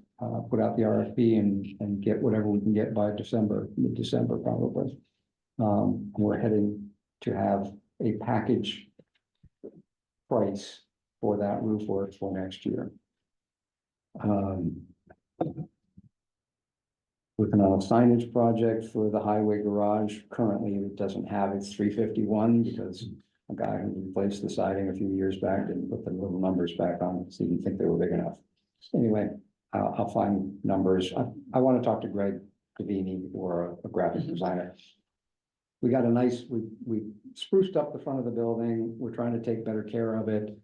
put out the RFP and get whatever we can get by December, mid-December probably. We're heading to have a package price for that roof work for next year. Working on a signage project for the highway garage. Currently, it doesn't have its 351 because a guy who replaced the siding a few years back didn't put the little numbers back on it, so he didn't think they were big enough. Anyway, I'll find numbers. I want to talk to Greg Davini or a graphic designer. We got a nice, we spruced up the front of the building. We're trying to take better care of it.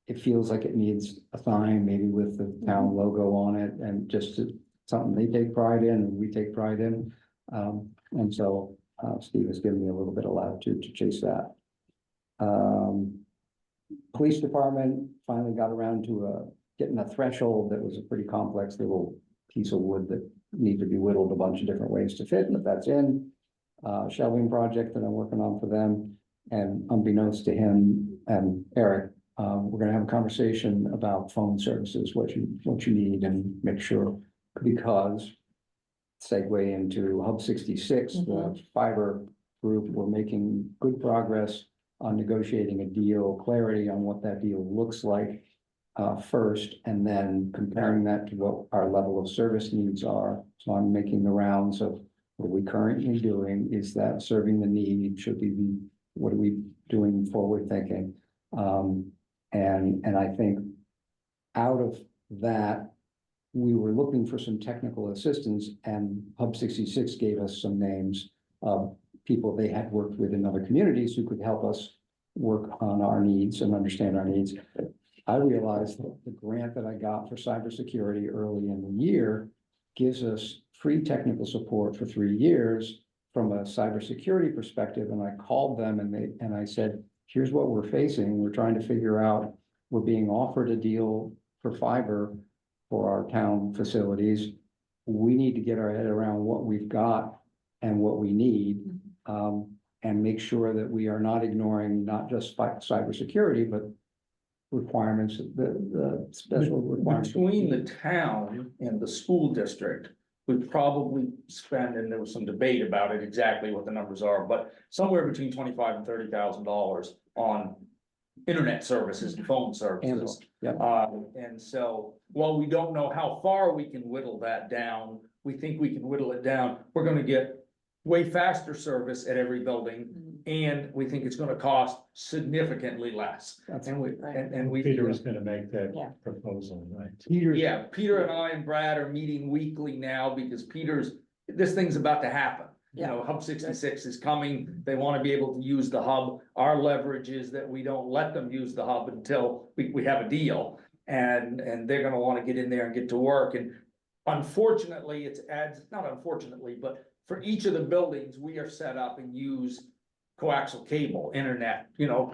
It feels like it needs a sign, maybe with the town logo on it, and just something they take pride in and we take pride in. And so Steve has given me a little bit of latitude to chase that. Police department finally got around to getting a threshold that was a pretty complex little piece of wood that needed to be whittled a bunch of different ways to fit, but that's in. Shelving project that I'm working on for them, and unbeknownst to him and Eric, we're gonna have a conversation about phone services, what you need, and make sure, because segue into Hub 66, the fiber group, we're making good progress on negotiating a deal, clarity on what that deal looks like first, and then comparing that to what our level of service needs are. So I'm making the rounds of what we currently doing, is that serving the need, should we be, what are we doing forward thinking? And I think out of that, we were looking for some technical assistance, and Hub 66 gave us some names of people they had worked with in other communities who could help us work on our needs and understand our needs. I realized that the grant that I got for cybersecurity early in the year gives us free technical support for 3 years from a cybersecurity perspective. And I called them and I said, here's what we're facing. We're trying to figure out, we're being offered a deal for fiber for our town facilities. We need to get our head around what we've got and what we need, and make sure that we are not ignoring not just cybersecurity, but requirements, the special requirements. Between the town and the school district, we probably spend, and there was some debate about it, exactly what the numbers are, but somewhere between $25,000 and $30,000 on internet services and phone services. And so, while we don't know how far we can whittle that down, we think we can whittle it down. We're gonna get way faster service at every building, and we think it's gonna cost significantly less. And we. Peter was gonna make Yeah. that proposal, right? Yeah, Peter and I and Brad are meeting weekly now because this thing's about to happen. You know, Hub 66 is coming. They want to be able to use the hub. Our leverage is that we don't let them use the hub until we have a deal. And they're gonna want to get in there and get to work. And unfortunately, not unfortunately, but for each of the buildings, we are set up and use coaxial cable, internet, or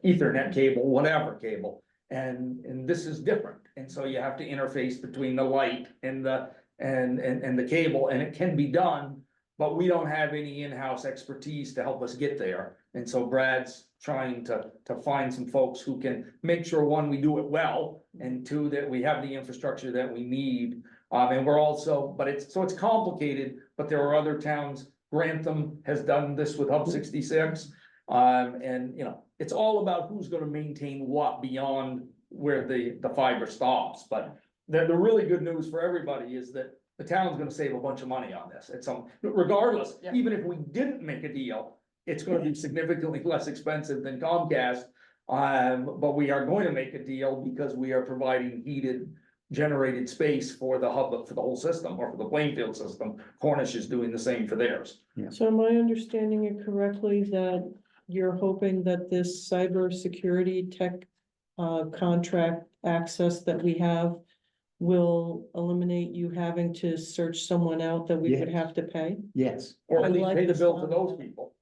Ethernet cable, whatever cable. And this is different. And so you have to interface between the light and the cable, and it can be done. but we don't have any in-house expertise to help us get there. And so Brad's trying to find some folks who can make sure, one, we do it well, and two, that we have the infrastructure that we need. And we're also, but it's complicated, but there are other towns, Grantham has done this with Hub 66. And you know, it's all about who's gonna maintain what beyond where the fiber stops, but the really good news for everybody is that the town's gonna save a bunch of money on this. It's regardless, Yeah. even if we didn't make a deal, it's gonna be significantly less expensive than Comcast. But we are going to make a deal because we are providing heated generated space for the hub, for the whole system, or for the Plainfield system. Cornish is doing the same for theirs. So am I understanding it correctly that you're hoping that this cybersecurity tech contract access that we have will eliminate you having to search someone out that we would Yes. have to pay? Yes, Or I at least like pay the the bill for sound those of that. people.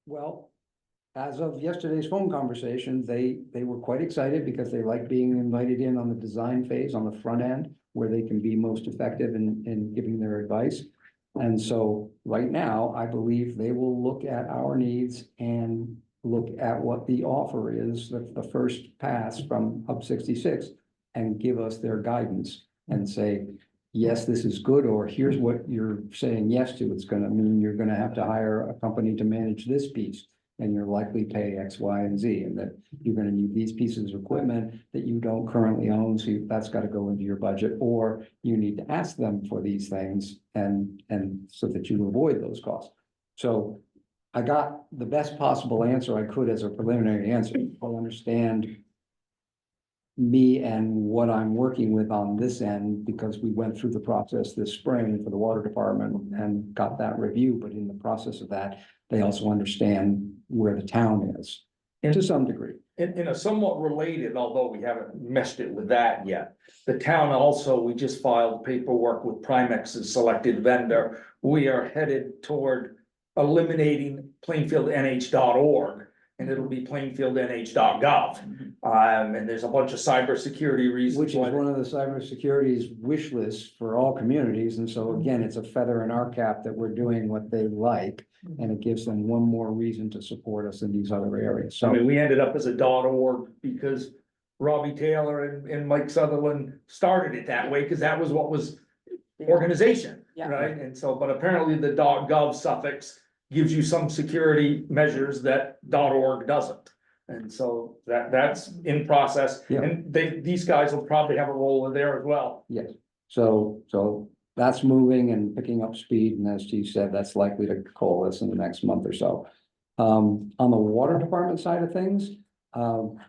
well, as of yesterday's phone conversation, they were quite excited because they like being invited in on the design phase on the front end, where they can be most effective in giving their advice. And so right now, I believe they will look at our needs and look at what the offer is, the first pass from Hub 66, and give us their guidance and say, yes, this is good, or here's what you're saying yes to. It's gonna mean you're gonna have to hire a company to manage this piece, and you're likely pay X, Y, and Z, and that you're gonna need these pieces of equipment that you don't currently own, so that's gotta go into your budget, or you need to ask them for these things and so that you avoid those costs. So I got the best possible answer I could as a preliminary answer. I'll understand me and what I'm working with on this end, because we went through the process this spring for the water department and got that review, but in the process of that, they also understand where the town is, to some degree. In a somewhat related, although we haven't meshed it with that yet, the town also, we just filed paperwork with Primex's selected vendor. We are headed toward eliminating plainfieldnh.org, and it'll be plainfieldnh.gov. And there's a bunch of cybersecurity reasons. Which is why- one of the cybersecurity's wish lists for all communities, and so again, it's a feather in our cap that we're doing what they like. And it gives them one more reason to support us in these other areas, I so. mean, we ended up as a .org because Robbie Taylor and Mike Sutherland started it that way, because that was what was organization, Yeah. right? And so, but apparently the .gov suffix gives you some security measures that .org doesn't. And so that's in process, Yeah. and these guys will probably have a role in there as well. Yes, so that's moving and picking up speed, and as Steve said, that's likely to coalesce in the next month or so. On the water department side of things,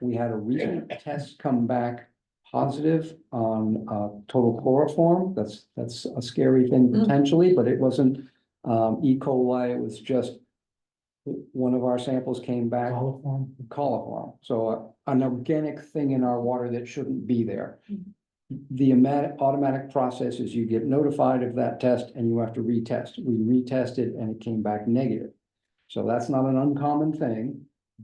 we had a recent test come back positive on total chloroform. That's a scary thing potentially, but it wasn't E. coli, it was just one of our samples came back. Coliform, so an organic thing in our water that shouldn't be there. The automatic process is you get notified of that test and you have to retest. We retested and it came back negative. So that's not an uncommon thing,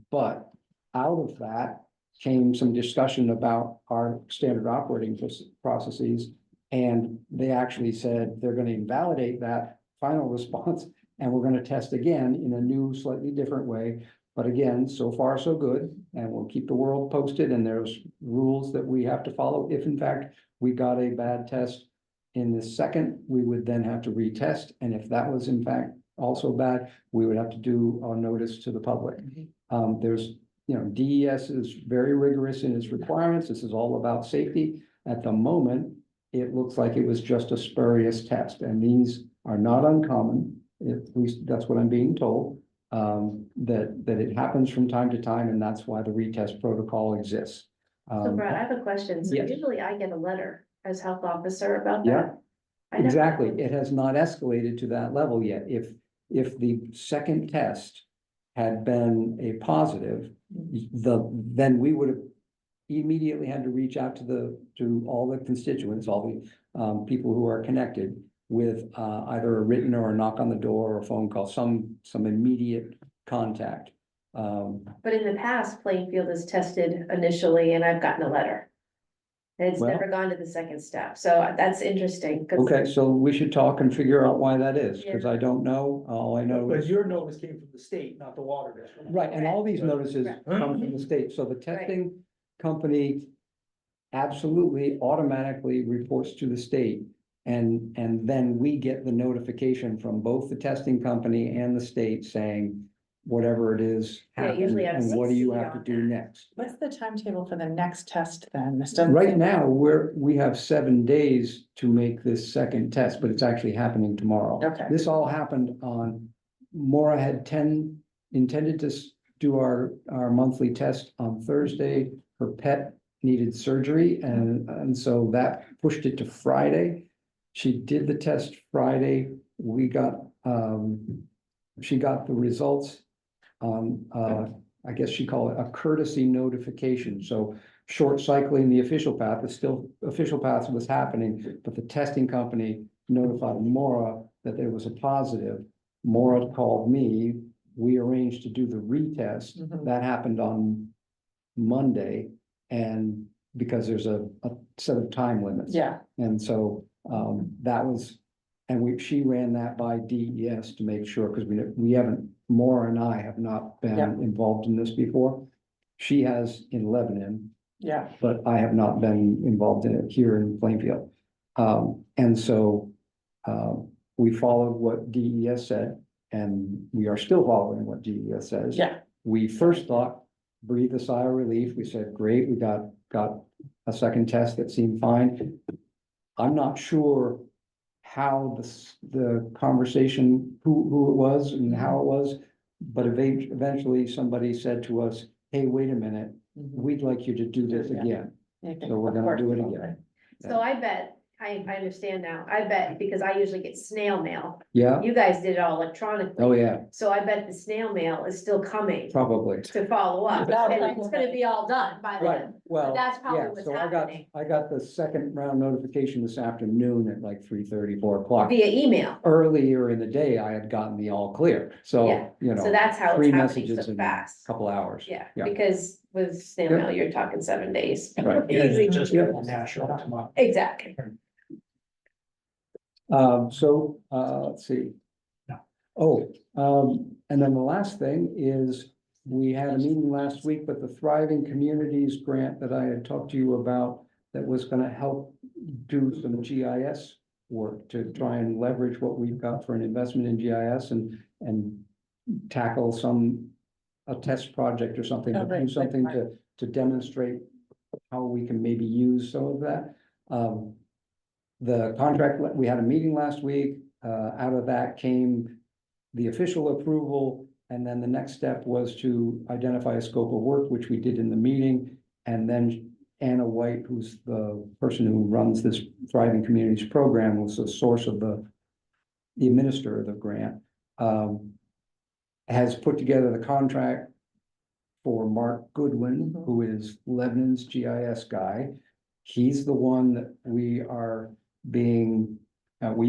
but out of that came some discussion about our standard operating processes. And they actually said they're gonna invalidate that final response and we're gonna test again in a new, slightly different way. But again, so far so good, and we'll keep the world posted, and there's rules that we have to follow. If in fact we got a bad test in the second, we would then have to retest, and if that was in fact also bad, we would have to do a notice to the public. There's, DES is very rigorous in its requirements. This is all about safety. At the moment, it looks like it was just a spurious test, and these are not uncommon. At least that's what I'm being told. That it happens from time to time, and that's why the retest protocol exists. So Brad, I have a question. So yes. usually I get a letter as health officer about Yeah, that. I never- exactly. It has not escalated to that level yet. If the second test had been a positive, then we would have immediately had to reach out to all the constituents, all the people who are connected with either a written or a knock on the door or a phone call, some immediate contact. But in the past, Plainfield is tested initially and I've gotten a letter. And it's Well- never gone to the second step, so that's interesting, because. Okay, so we should talk and figure out why that is, because I don't know, all I know But is. your notice came from the state, not the water district. Right, and all these Right. notices come from the state, so the testing company absolutely automatically reports to the state. And then we get the notification from both the testing company and the state saying, whatever it is Yeah, happened, usually have and what do you CC have to on do that. next? What's the timetable for the next test then? This doesn't. Right seem- now, we have 7 days to make this second test, but it's actually happening tomorrow. Okay. This all happened on, Maura had intended to do our monthly test on Thursday. Her pet needed surgery and so that pushed it to Friday. She did the test Friday. We got, she got the results on, I guess she called it a courtesy notification. So short cycling the official path is still, official path was happening, but the testing company notified Maura that there was a positive. Maura called me. We arranged to do the retest. Mhm. That happened on Monday. And because there's a set of time limits. Yeah, And so, that was, and she ran that by DES to make sure, because we haven't, Maura and I have not been Yeah. involved in this before. She has in Lebanon, yeah. but I have not been involved in it here in Plainfield. And so, we followed what DES said, and we are still following what DES says. Yeah. We first thought, breathe a sigh of relief. We said, great, we got a second test that seemed fine. I'm not sure how the conversation, who it was and how it was, but eventually somebody said to us, hey, wait a minute, we'd like you to do this Yeah. again. Okay, So we're of gonna course. do it again. So I bet, I understand now, I bet, because I usually get snail mail, Yeah, you guys did it all electronically. oh, yeah, So I bet the snail mail is still coming probably. to follow up, Yeah. and it's gonna be all done by Right, then. well, that's probably yeah, what's so happening. I got the second round notification this afternoon at like 3:30, 4 o'clock. Via email, Earlier in the day, I had gotten the all clear, so, Yeah, you know. so that's how it's 3 happening messages so in a fast. couple hours. Yeah, Yeah. because with snail Yep. mail, you're talking 7 days. Right. Easy. Just national tomorrow. Exactly. Let's see. Oh, and then the last thing is, we had a meeting last week with the Thriving Communities grant that I had talked to you about, that was gonna help do some GIS work to try and leverage what we've got for an investment in GIS and tackle a test project or something, Oh, but right, do something right. to demonstrate how we can maybe use some of that. The contract, we had a meeting last week, out of that came the official approval, and then the next step was to identify a scope of work, which we did in the meeting. And then Anna White, who's the person who runs this Thriving Communities program, was the source of the administrator of the grant, has put together the contract for Mark Goodwin, Mhm. who is Lebanon's GIS guy. He's the one that we've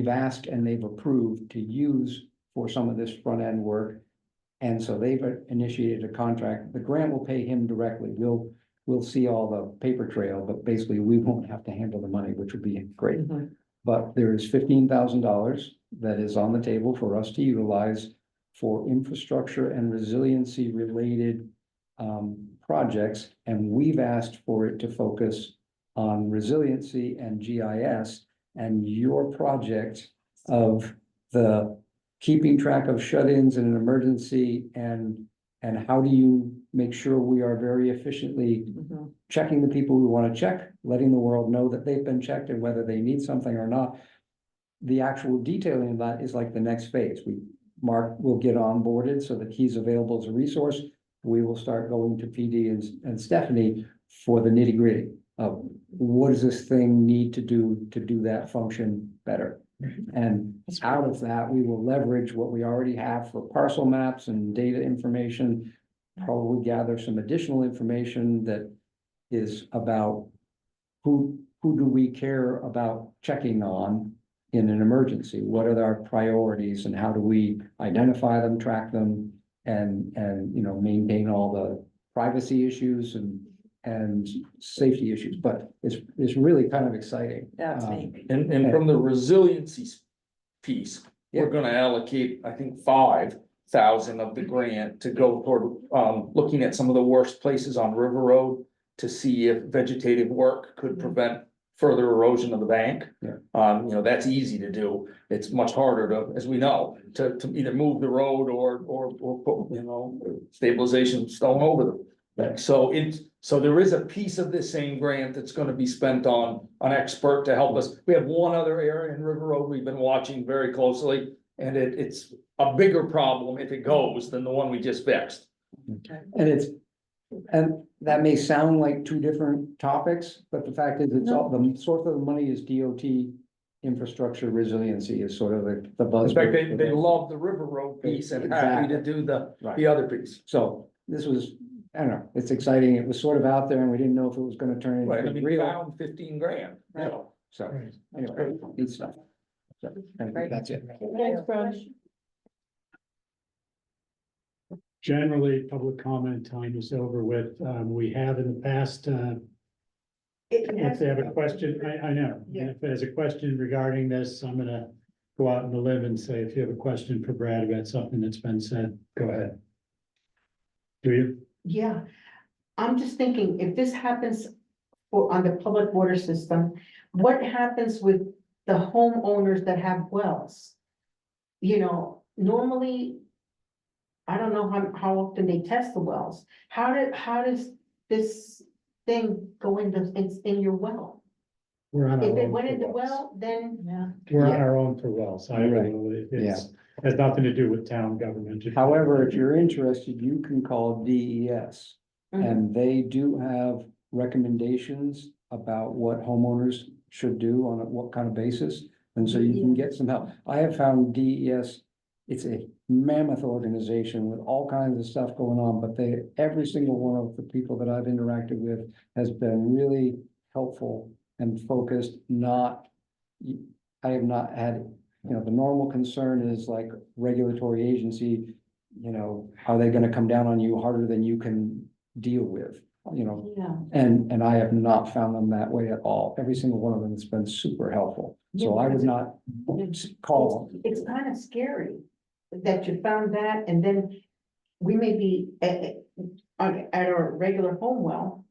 asked and they've approved to use for some of this front end work. And so they've initiated a contract. The grant will pay him directly. We'll see all the paper trail, but basically we won't have to handle the money, which would be great. Mhm. But there is $15,000 that is on the table for us to utilize for infrastructure and resiliency related projects. And we've asked for it to focus on resiliency and GIS, and your project of the keeping track of shut-ins in an emergency and how do you make sure we are very efficiently Mhm. checking the people we want to check, letting the world know that they've been checked and whether they need something or not. The actual detailing of that is like the next phase. Mark will get onboarded so that he's available as a resource. We will start going to PD and Stephanie for the nitty gritty of what does this thing need to do that function better? And out of that, we will leverage what we already have for parcel maps and data information. Probably gather some additional information that is about who do we care about checking on in an emergency? What are our priorities and how do we identify them, track them, and maintain all the privacy issues and and safety issues, but it's really kind of exciting. That's Um, neat. And from the resiliency piece, we're Yeah. gonna allocate, I think, 5,000 of the grant to go toward, looking at some of the worst places on River Road to see if vegetative work could prevent further erosion of the bank. Yeah. That's easy to do. It's much harder to, as we know, to either move the road or put, stabilization stone over the bank. So there is a piece of this same grant that's gonna be spent on an expert to help us. We have one other area in River Road we've been watching very closely, and it's a bigger problem if it goes than the one we just fixed. And that may sound like two different topics, but the fact is, it's all, the source of the money is DOT infrastructure resiliency is sort of the buzz. In fact, they love the River Road piece and happy to do the other piece. So this was, I don't know, it's exciting. It was sort of out there and we didn't know if it was gonna turn Right, I into mean, we real. found 15 grand, you know. So anyway, neat stuff. So, and that's it. Thanks, Brad. Generally, public comment time is over with. We have in the past, if they have a question, I know. Yeah. If there's a question regarding this, I'm gonna go out on the limb and say, if you have a question for Brad about something that's been said, go ahead. Do you? Yeah, I'm just thinking, if this happens on the public water system, what happens with the homeowners that have wells? Normally, I don't know how often they test the wells. How does this thing go in your well? We're on our If it own went for in the wells. well, then, Yeah. We're on Yeah. our own for wells. It's, has nothing to do with town government. However, if you're interested, you can call DES. Mhm. And they do have recommendations about what homeowners should do on what kind of basis. And so you can get some help. I have found DES, it's a mammoth organization with all kinds of stuff going on, but every single one of the people that I've interacted with has been really helpful and focused, I have not had, the normal concern is like regulatory agency, are they gonna come down on you harder than you can deal with? yeah. And I have not found them that way at all. Every single one of them has been super helpful. So I would not call them. It's kind of scary that you found that, and then we may be at our regular home well.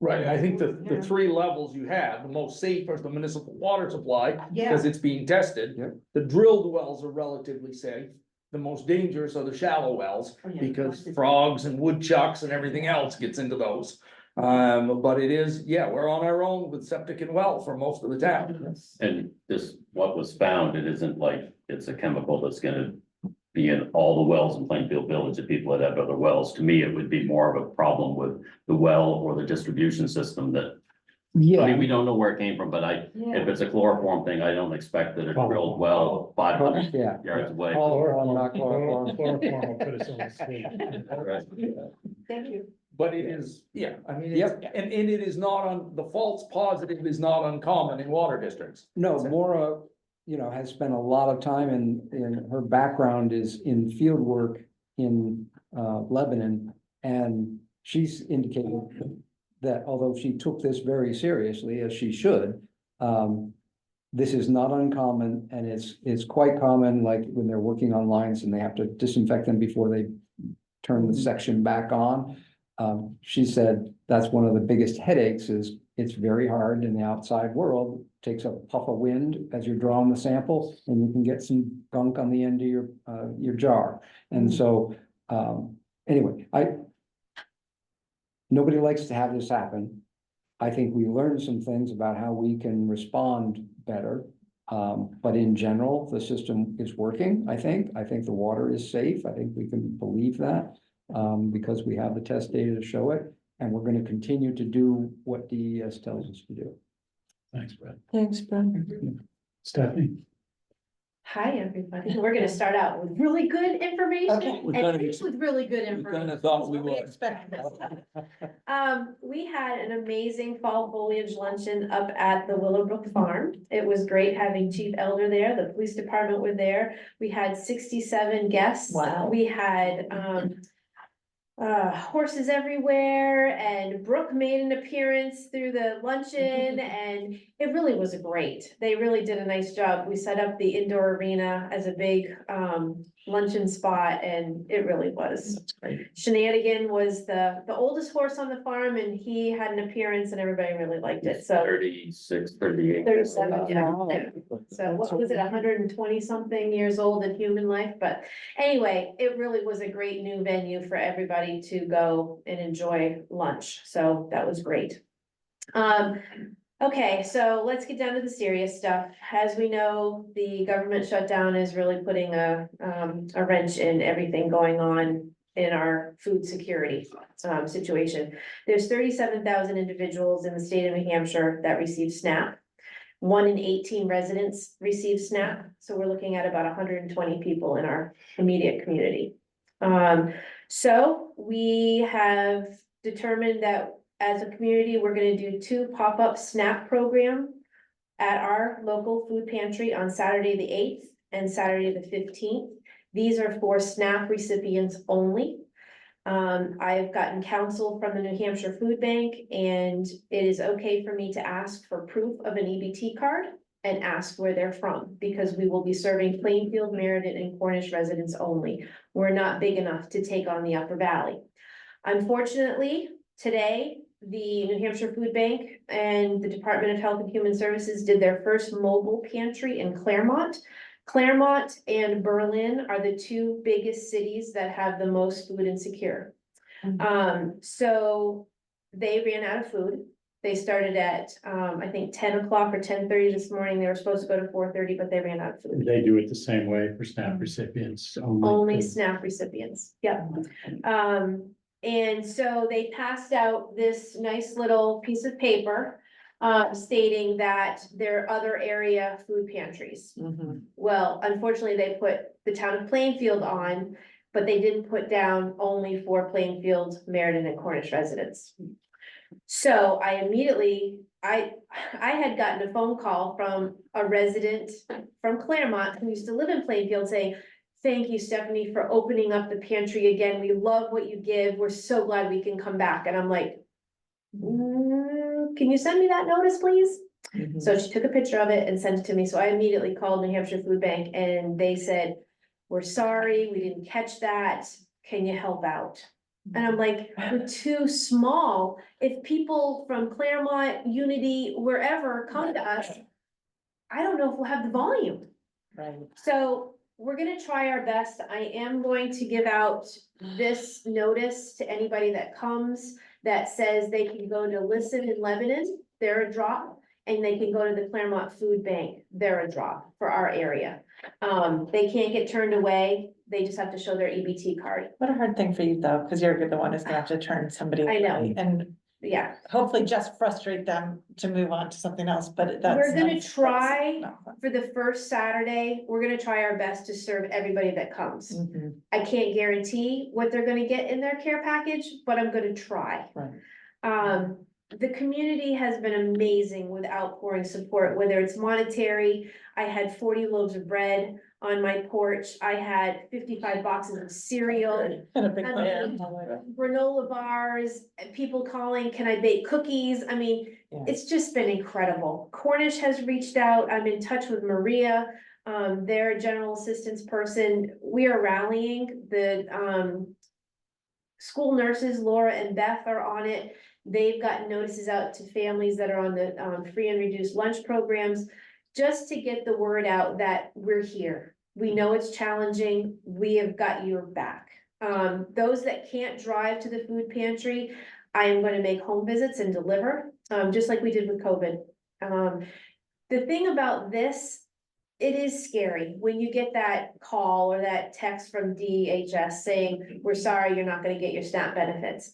Right, I think the Yeah. 3 levels you have, the most safe is the municipal water supply, Yeah. because it's being tested. Yep. The drilled wells are relatively safe. The most dangerous are the shallow wells, Oh, yeah. because frogs and woodchucks and everything else gets into those. But it is, we're on our own with septic and well for most of the town. And this, what was found, it isn't like it's a chemical that's gonna be in all the wells in Plainfield Village of people that have other wells. To me, it would be more of a problem with the well or the distribution system that, I mean, we don't know where it came from, but if it's a chloroform thing, I don't expect that a drilled well 500 Yeah. yards away. Chloroform, not chloroform. Chloroform will put us on the street. Right. Thank you. But it is, I mean, Yep. and it is not the false positive is not uncommon in water districts. No, Maura, has spent a lot of time in her background is in field work in Lebanon. And she's indicated that although she took this very seriously, as she should, this is not uncommon, and it's quite common, like when they're working on lines and they have to disinfect them before they turn the section back on. She said that's one of the biggest headaches is it's very hard in the outside world, takes a puff of wind as you're drawing the sample, and you can get some gunk on the end of your jar. And so, anyway, nobody likes to have this happen. I think we learned some things about how we can respond better. But in general, the system is working, I think. I think the water is safe. I think we can believe that. Because we have the test data to show it, and we're gonna continue to do what DES tells us to do. Thanks, Brad. Thanks, Brad. Stephanie? Hi, everybody. We're gonna start out with really good information Okay. We kind and of- finish with really good We information. kind of thought we We would. expect this. We had an amazing fall foliage luncheon up at the Willowbrook Farm. It was great having Chief Elder there, the police department were there. We had 67 guests. Wow. We had, horses everywhere, and Brooke made an appearance through the luncheon, and it really was great. They really did a nice job. We set up the indoor arena as a big, luncheon spot, and it really was. Shenanigan was the oldest horse on the farm, and he had an appearance, and everybody really liked it, so. 36, 38. 37, yeah. Wow. Yeah. So what was it, 120 something years old in human life, but anyway, it really was a great new venue for everybody to go and enjoy lunch, so that was great. Okay, so let's get down to the serious stuff. As we know, the government shutdown is really putting a wrench in everything going on in our food security situation. There's 37,000 individuals in the state of New Hampshire that receive SNAP. 1 in 18 residents receive SNAP, so we're looking at about 120 people in our immediate community. So we have determined that as a community, we're gonna do 2 pop-up SNAP program at our local food pantry on Saturday, the 8th and Saturday, the 15th. These are for SNAP recipients only. I've gotten counsel from the New Hampshire Food Bank, and it is okay for me to ask for proof of an EBT card and ask where they're from, because we will be serving Plainfield, Meriden, and Cornish residents only. We're not big enough to take on the Upper Valley. Unfortunately, today, the New Hampshire Food Bank and the Department of Health and Human Services did their first mobile pantry in Claremont. Claremont and Berlin are the 2 biggest cities that have the most food insecure. So they ran out of food. They started at, I think 10 o'clock or 10:30 this morning. They were supposed to go to 4:30, but they ran out of food. They do it the same way for SNAP recipients. Only SNAP recipients, yep. And so they passed out this nice little piece of paper, stating that there are other area food pantries. Well, unfortunately, they put the town of Plainfield on, but they didn't put down only for Plainfield, Meriden, and Cornish residents. So I immediately, I had gotten a phone call from a resident from Claremont who used to live in Plainfield saying, "Thank you, Stephanie, for opening up the pantry again. We love what you give. We're so glad we can come back." And I'm like, can you send me that notice, please? So she took a picture of it and sent it to me. So I immediately called New Hampshire Food Bank, and they said, "We're sorry, we didn't catch that. Can you help out?" And I'm like, "We're too small. If people from Claremont, Unity, wherever come to us, I don't know if we'll have the volume." Right. So we're gonna try our best. I am going to give out this notice to anybody that comes that says they can go to Listen in Lebanon, they're a drop, and they can go to the Claremont Food Bank, they're a drop for our area. They can't get turned away. They just have to show their EBT card. What a hard thing for you though, because you're the one who's gonna have to turn somebody I know. away and Yeah, hopefully just frustrate them to move on to something else, but that's. we're gonna that's try not fun. for the first Saturday, we're gonna try our best to serve everybody that comes. Mhm, I can't guarantee what they're gonna get in their care package, but I'm gonna try. right. The community has been amazing with outpouring support, whether it's monetary. I had 40 loaves of bread on my porch. I had 55 boxes of cereal, And a big I fan. granola bars, people calling, "Can I bake cookies?" I mean, Yeah. it's just been incredible. Cornish has reached out. I'm in touch with Maria, their general assistance person. We are rallying. The school nurses, Laura and Beth, are on it. They've gotten notices out to families that are on the free and reduced lunch programs, just to get the word out that we're here. We know it's challenging. We have got your back. Those that can't drive to the food pantry, I am going to make home visits and deliver, just like we did with COVID. The thing about this, it is scary when you get that call or that text from DHS saying, "We're sorry, you're not gonna get your SNAP benefits."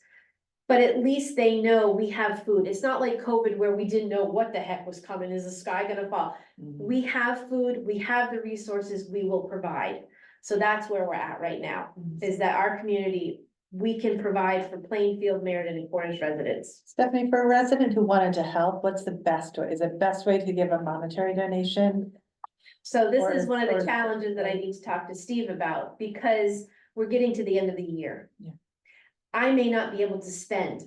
But at least they know we have food. It's not like COVID where we didn't know what the heck was coming. Is the sky gonna fall? We have food, we have the resources, we will provide. So that's where we're at right now, is that our community, we can provide for Plainfield, Meriden, and Cornish residents. Stephanie, for a resident who wanted to help, what's the best way? Is it best way to give a monetary donation? So this is Or- one of or- the challenges that I need to talk to Steve about, because we're getting to the end of the year. Yeah. I may not be able to spend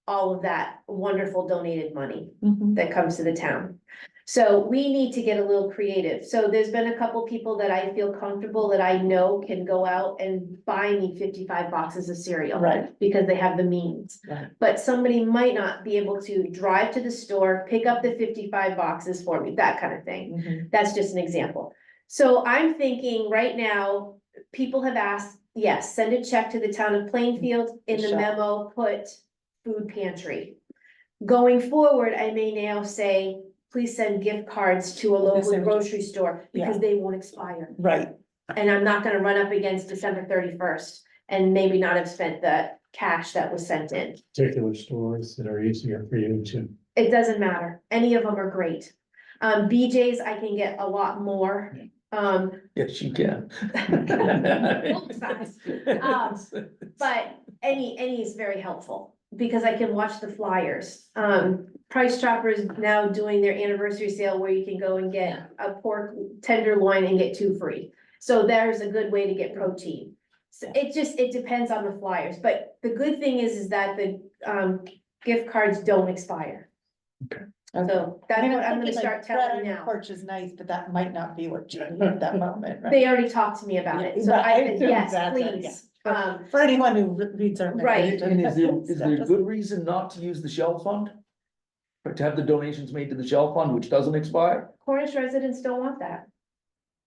all of that wonderful donated money Mhm. that comes to the town. So we need to get a little creative. So there's been a couple people that I feel comfortable that I know can go out and buy me 55 boxes of cereal. Right. Because they have the means. Right. But somebody might not be able to drive to the store, pick up the 55 boxes for me, that kind of thing. Mhm. That's just an example. So I'm thinking right now, people have asked, yes, send a check to the town of Plainfield, in the Sure. memo, put food pantry. Going forward, I may now say, please send gift cards to a Yes, local I- grocery store, because they won't expire. Right, And I'm not gonna run up against December 31st and maybe not have spent the cash that was sent in. Particular stores that are easier for you to. It doesn't matter, any of them are great. BJ's, I can get a lot more, Yes, you can. but any is very helpful, because I can watch the flyers. Price Chopper is now doing their anniversary sale where you can go and get a pork tenderloin and get 2 free. So there's a good way to get protein. So it depends on the flyers, but the good thing is that the, gift cards don't expire. So that's what I'm gonna start telling now. Porch is nice, but that might not be what you need at that moment, right? They already talked to me about it, so But I said, assume yes, that, please. yeah. For anyone who reads our. Right. And is there a good reason not to use the shell fund? But to have the donations made to the shell fund, which doesn't expire? Cornish residents don't want that.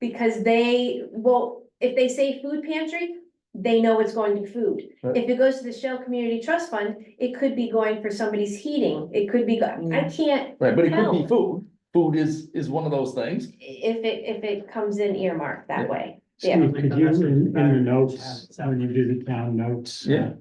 Because if they say food pantry, they know it's going to food. Right. If it goes to the Shell Community Trust Fund, it could be going for somebody's heating, it could be, I can't. Right, but it could be tell food. Food is one of those things. if it comes in earmarked that way. Yeah. Steve, could you, in the notes, when you do the town notes? Yeah.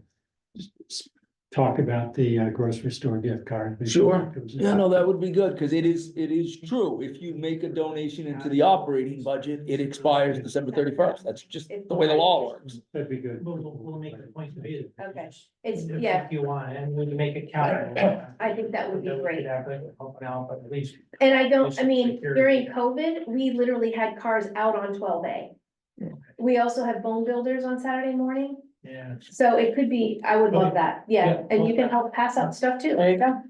s- Talk about the grocery store gift card. Sure. Yeah, no, that would be good, because it is true. If you make a donation into the operating budget, it expires December 31st. That's just the way the law works. That'd be good. We'll make the point to be. Okay, it's, If yeah, you want, and when you make it count. I think that would be great. Helping out, but at least. And I mean, Security. during COVID, we literally had cars out on 12A. We also have bone builders on Saturday morning. Yeah. So it could be, I would love that, yeah, Yeah. and you can help pass out stuff too. There you go.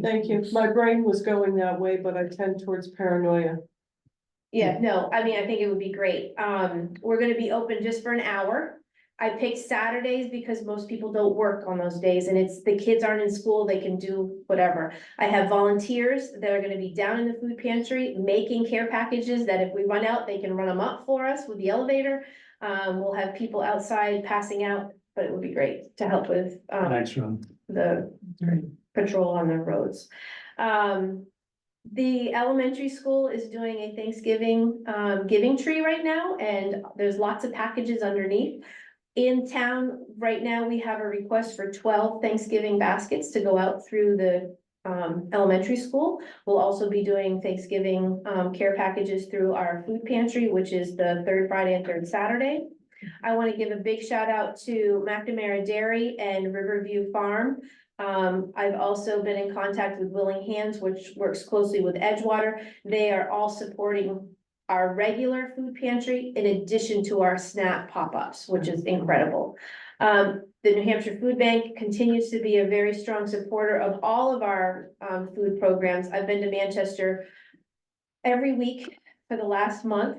Thank you. My brain was going that way, but I tend towards paranoia. Yeah, no, I mean, I think it would be great. We're gonna be open just for an hour. I picked Saturdays because most people don't work on those days, and the kids aren't in school, they can do whatever. I have volunteers that are gonna be down in the food pantry, making care packages that if we run out, they can run them up for us with the elevator. We'll have people outside passing out, but it would be great to help with, Thanks, Ron. the patrol on the roads. The elementary school is doing a Thanksgiving, giving tree right now, and there's lots of packages underneath. In town, right now, we have a request for 12 Thanksgiving baskets to go out through the elementary school. We'll also be doing Thanksgiving care packages through our food pantry, which is the 3rd Friday and 3rd Saturday. I want to give a big shout out to McNamara Dairy and Riverview Farm. I've also been in contact with Willing Hands, which works closely with Edgewater. They are all supporting our regular food pantry in addition to our SNAP pop-ups, which is incredible. The New Hampshire Food Bank continues to be a very strong supporter of all of our food programs. I've been to Manchester every week for the last month.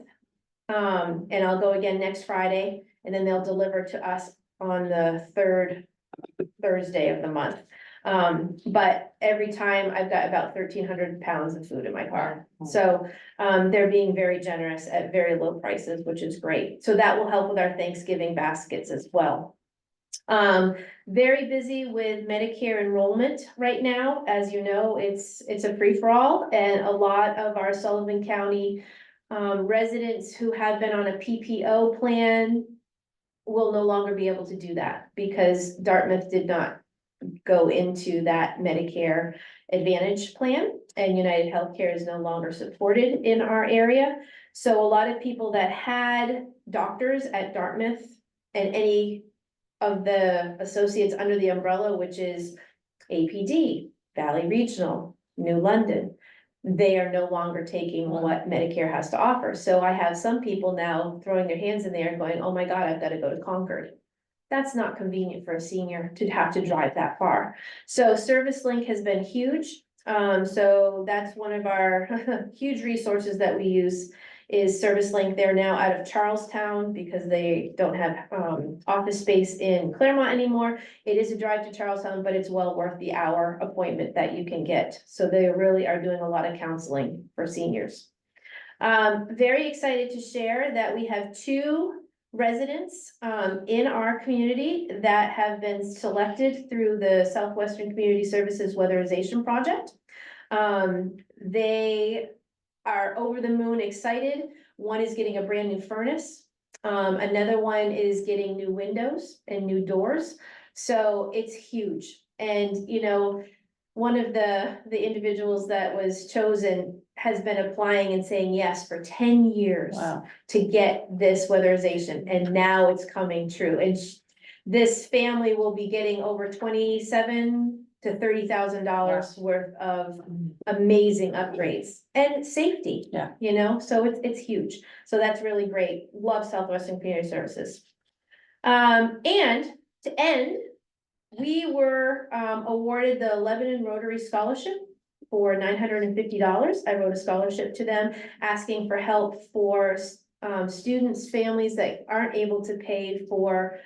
And I'll go again next Friday, and then they'll deliver to us on the 3rd Thursday of the month. But every time I've got about 1,300 pounds of food in my car. So they're being very generous at very low prices, which is great. So that will help with our Thanksgiving baskets as well. Very busy with Medicare enrollment right now. As you know, it's a free-for-all, and a lot of our Sullivan County residents who have been on a PPO plan will no longer be able to do that because Dartmouth did not go into that Medicare Advantage plan, and United Healthcare is no longer supported in our area. So a lot of people that had doctors at Dartmouth and any of the associates under the umbrella, which is APD, Valley Regional, New London, they are no longer taking what Medicare has to offer. So I have some people now throwing their hands in there and going, oh my God, I've got to go to Concord. That's not convenient for a senior to have to drive that far. So Service Link has been huge. So that's one of our huge resources that we use is Service Link. They're now out of Charlestown because they don't have office space in Claremont anymore. It is a drive to Charlestown, but it's well worth the hour appointment that you can get. So they really are doing a lot of counseling for seniors. Very excited to share that we have 2 residents in our community that have been selected through the Southwestern Community Services Weatherization Project. They are over the moon excited. One is getting a brand new furnace. Another one is getting new windows and new doors. So it's huge. And, you know, one of the individuals that was chosen has been applying and saying yes for 10 years Wow. to get this weatherization, and now it's coming true. And this family will be getting over $27,000 to $30,000 worth of amazing upgrades and safety. Yeah. You know, so it's huge. So that's really great. Love Southwestern Community Services. And to end, we were awarded the Lebanon Rotary Scholarship for $950. I wrote a scholarship to them asking for help for students, families that aren't able to pay for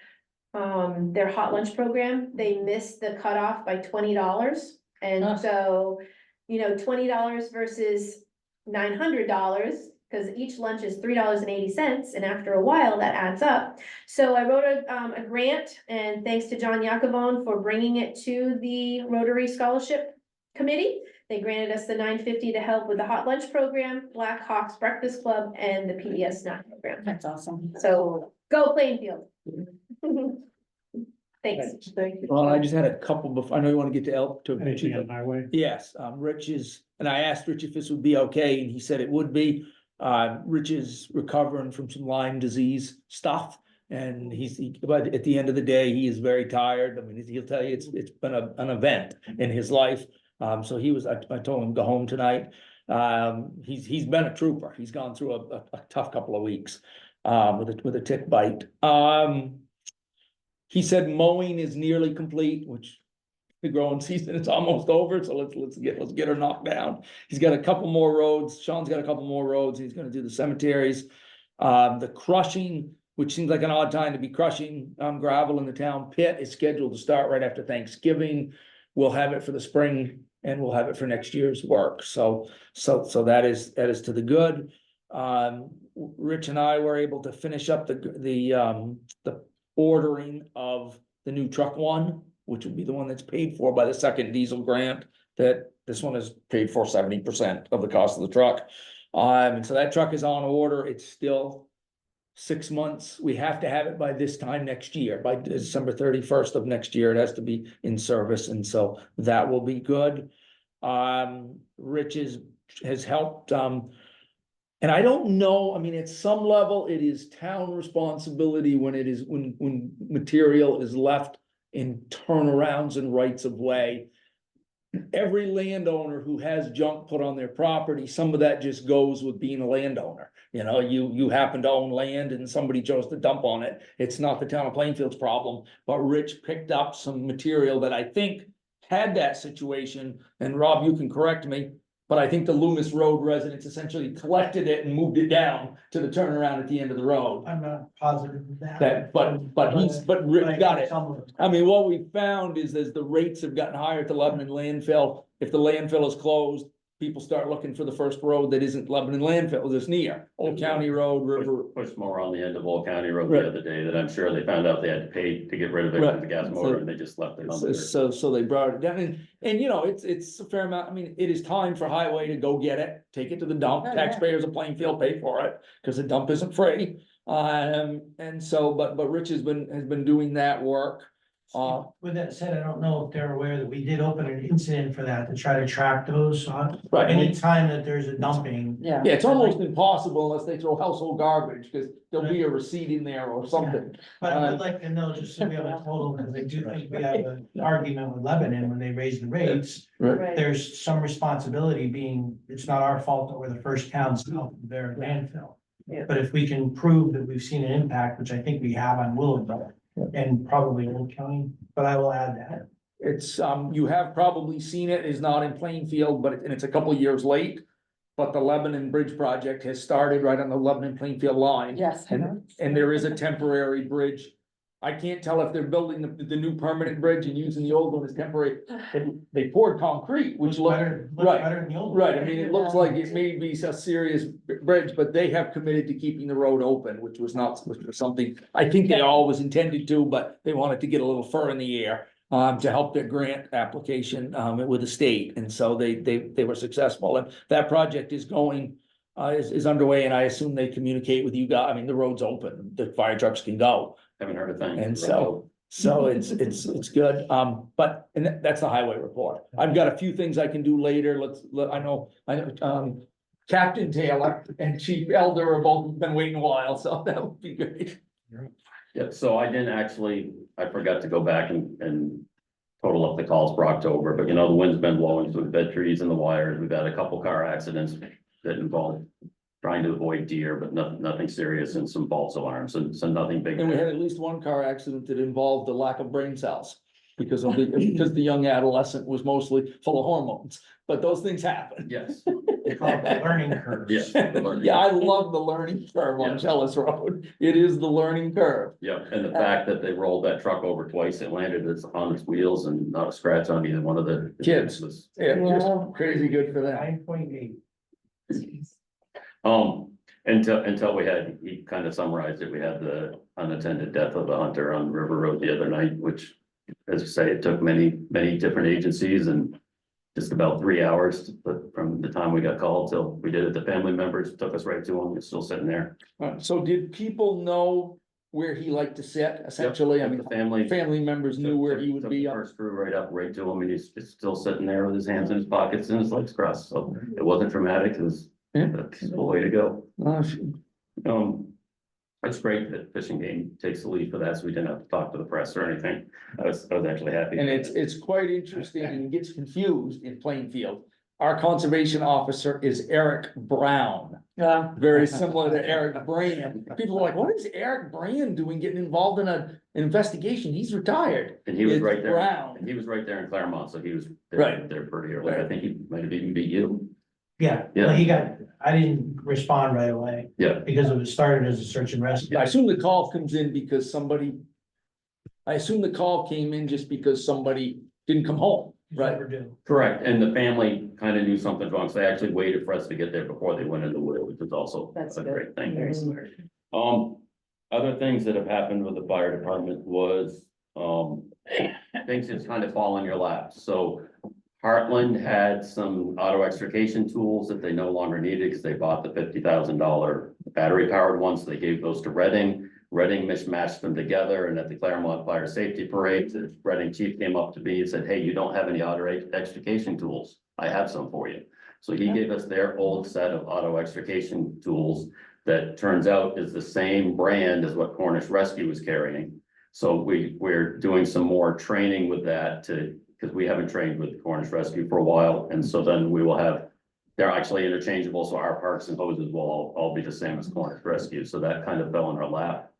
their hot lunch program. They missed the cutoff by $20. And so, you know, $20 versus $900, because each lunch is $3.80, and after a while that adds up. So I wrote a grant, and thanks to John Yakavone for bringing it to the Rotary Scholarship Committee. They granted us the $950 to help with the hot lunch program, Black Hawks Breakfast Club, and the PBS snack program. That's awesome. So go Plainfield. Thanks. Thank you. Well, I just had a couple before, I know you wanna get to Elk to. Anything on my way? Yes, Rich is, and I asked Rich if this would be okay, and he said it would be. Rich is recovering from some Lyme disease stuff, and but at the end of the day, he is very tired. I mean, he'll tell you, it's been an event in his life. So I told him to go home tonight. He's been a trooper. He's gone through a tough couple of weeks, with a tick bite. He said mowing is nearly complete, which the growing season is almost over, so let's get her knocked down. He's got a couple more roads. Sean's got a couple more roads. He's gonna do the cemeteries. The crushing, which seems like an odd time to be crushing gravel in the town pit, is scheduled to start right after Thanksgiving. We'll have it for the spring, and we'll have it for next year's work. So that is to the good. Rich and I were able to finish up the ordering of the new truck one, which would be the one that's paid for by the second diesel grant. That this one is paid for 70% of the cost of the truck. And so that truck is on order. It's still 6 months. We have to have it by this time next year, by December 31st of next year. It has to be in service, and so that will be good. Rich has helped, and I don't know, I mean, at some level, it is town responsibility when material is left in turnarounds and rights of way. Every landowner who has junk put on their property, some of that just goes with being a landowner. You know, you happen to own land and somebody chose to dump on it. It's not the town of Plainfield's problem, but Rich picked up some material that I think had that situation, and Rob, you can correct me, but I think the Loomis Road residents essentially collected it and moved it down to the turnaround at the end of the road. I'm not positive of that. But Rich got it. I mean, what we found is as the rates have gotten higher at the Lebanon landfill, if the landfill is closed, people start looking for the first road that isn't Lebanon landfill, that's near Old County Road, River. Push more on the end of Old County Road Right. the other day that I'm sure they found out they had to pay to get rid of it Right. with the gas motor, and they just left it on the dirt. So they brought it down, and you know, it's a fair amount, I mean, it is time for highway to go get it, take it to the dump, Oh, yeah. taxpayers of Plainfield pay for it, cause the dump isn't free. And so, but Rich has been doing that work. With that said, I don't know if they're aware that we did open an incident for that to try to track those. Right. Anytime that there's a dumping. Yeah. Yeah, it's almost impossible unless they throw household garbage, cause there'll be a receipt in there or something. But I'd like to know, just so we have a total, because I do think we have an argument with Lebanon when they raise the rates. Right. There's some responsibility being, it's not our fault that we're the first town south of their landfill. Yeah. But if we can prove that we've seen an impact, which I think we have on Willowbrook, and probably Old County, but I will add that. It's, you have probably seen it, is not in Plainfield, but, and it's a couple of years late. But the Lebanon Bridge project has started right on the Lebanon Plainfield line. Yes. I know. And there is a temporary bridge. I can't tell if they're building the new permanent bridge and using the old one as temporary. They poured concrete, which looked, Looks right, better than the old. one. right, I mean, it looks like it may be a serious bridge, but they have committed to keeping the road open, which was something. I think they always intended to, but they wanted to get a little fur in the air. To help their grant application, with the state, and so they were successful, and that project is going. Is underway, and I assume they communicate with you guys, I mean, the road's open, the fire trucks can go, Haven't heard a thing. and so it's good, but, and that's the highway report. I've got a few things I can do later, I know, Captain Taylor and Chief Elder are both been waiting a while, so that would be great. Yeah, so I didn't actually, I forgot to go back and total up the calls for October, but the wind's been blowing, so we've had trees in the wires, we've had a couple car accidents that involve trying to avoid deer, but nothing serious, and some false alarms, and so nothing big. And we had at least one car accident that involved the lack of brain cells. Because the young adolescent was mostly full of hormones, but those things happen. Yes. They call it the learning curves. Yes. Yeah, I love the learning curve on Yeah. Chalice Road. It is the learning curve. Yeah, and the fact that they rolled that truck over twice, it landed on its wheels and not a scratch on either one of the Kids. was. Yeah, just crazy good for them. 9.8. Until we had, he kind of summarized it, we had the unattended death of a hunter on River Road the other night, which, as I say, it took many different agencies and just about 3 hours from the time we got called till we did it. The family members took us right to him. It's still sitting there. So did people know where he liked to sit, essentially? I mean, The family members knew where he would took be. the first crew right up, right to him, and he's still sitting there with his hands in his pockets and his legs crossed. So it wasn't traumatic. It was a peaceful way to go. It's great that Fish and Game takes the lead for that, so we didn't have to talk to the press or anything. I was actually happy. And it's quite interesting and gets confused in Plainfield. Our conservation officer is Eric Brown, Yeah. very similar to Eric Brand. People are like, what is Eric Brand doing getting involved in an investigation? He's retired. And he was It's right there. Brown. And he was right there in Claremont, so he was Right. there pretty early. I think he might have even beat you. Yeah, Yeah. well, I didn't respond right away Yeah, because it was started as a search and rescue. I assume the call comes in because I assume the call came in just because somebody didn't come home, right? Never do. correct. And the family kind of knew something wrong, so they actually waited for us to get there before they went in the wood, which is also That's a good. great thing. Very smart. Other things that have happened with the fire department was, things that's kind of fall in your lap. So Heartland had some auto extrication tools that they no longer needed because they bought the $50,000 battery powered ones. They gave those to Reading. Reading mismatched them together, and at the Claremont Fire Safety Parade, the Reading chief came up to me and said, hey, you don't have any auto extrication tools. I have some for you. So he gave us their old set of auto extrication tools that turns out is the same brand as what Cornish Rescue is carrying. So we're doing some more training with that because we haven't trained with Cornish Rescue for a while, and so then we will have, they're actually interchangeable, so our parks and hoses will all be the same as Cornish Rescue, so that kind of fell in our lap.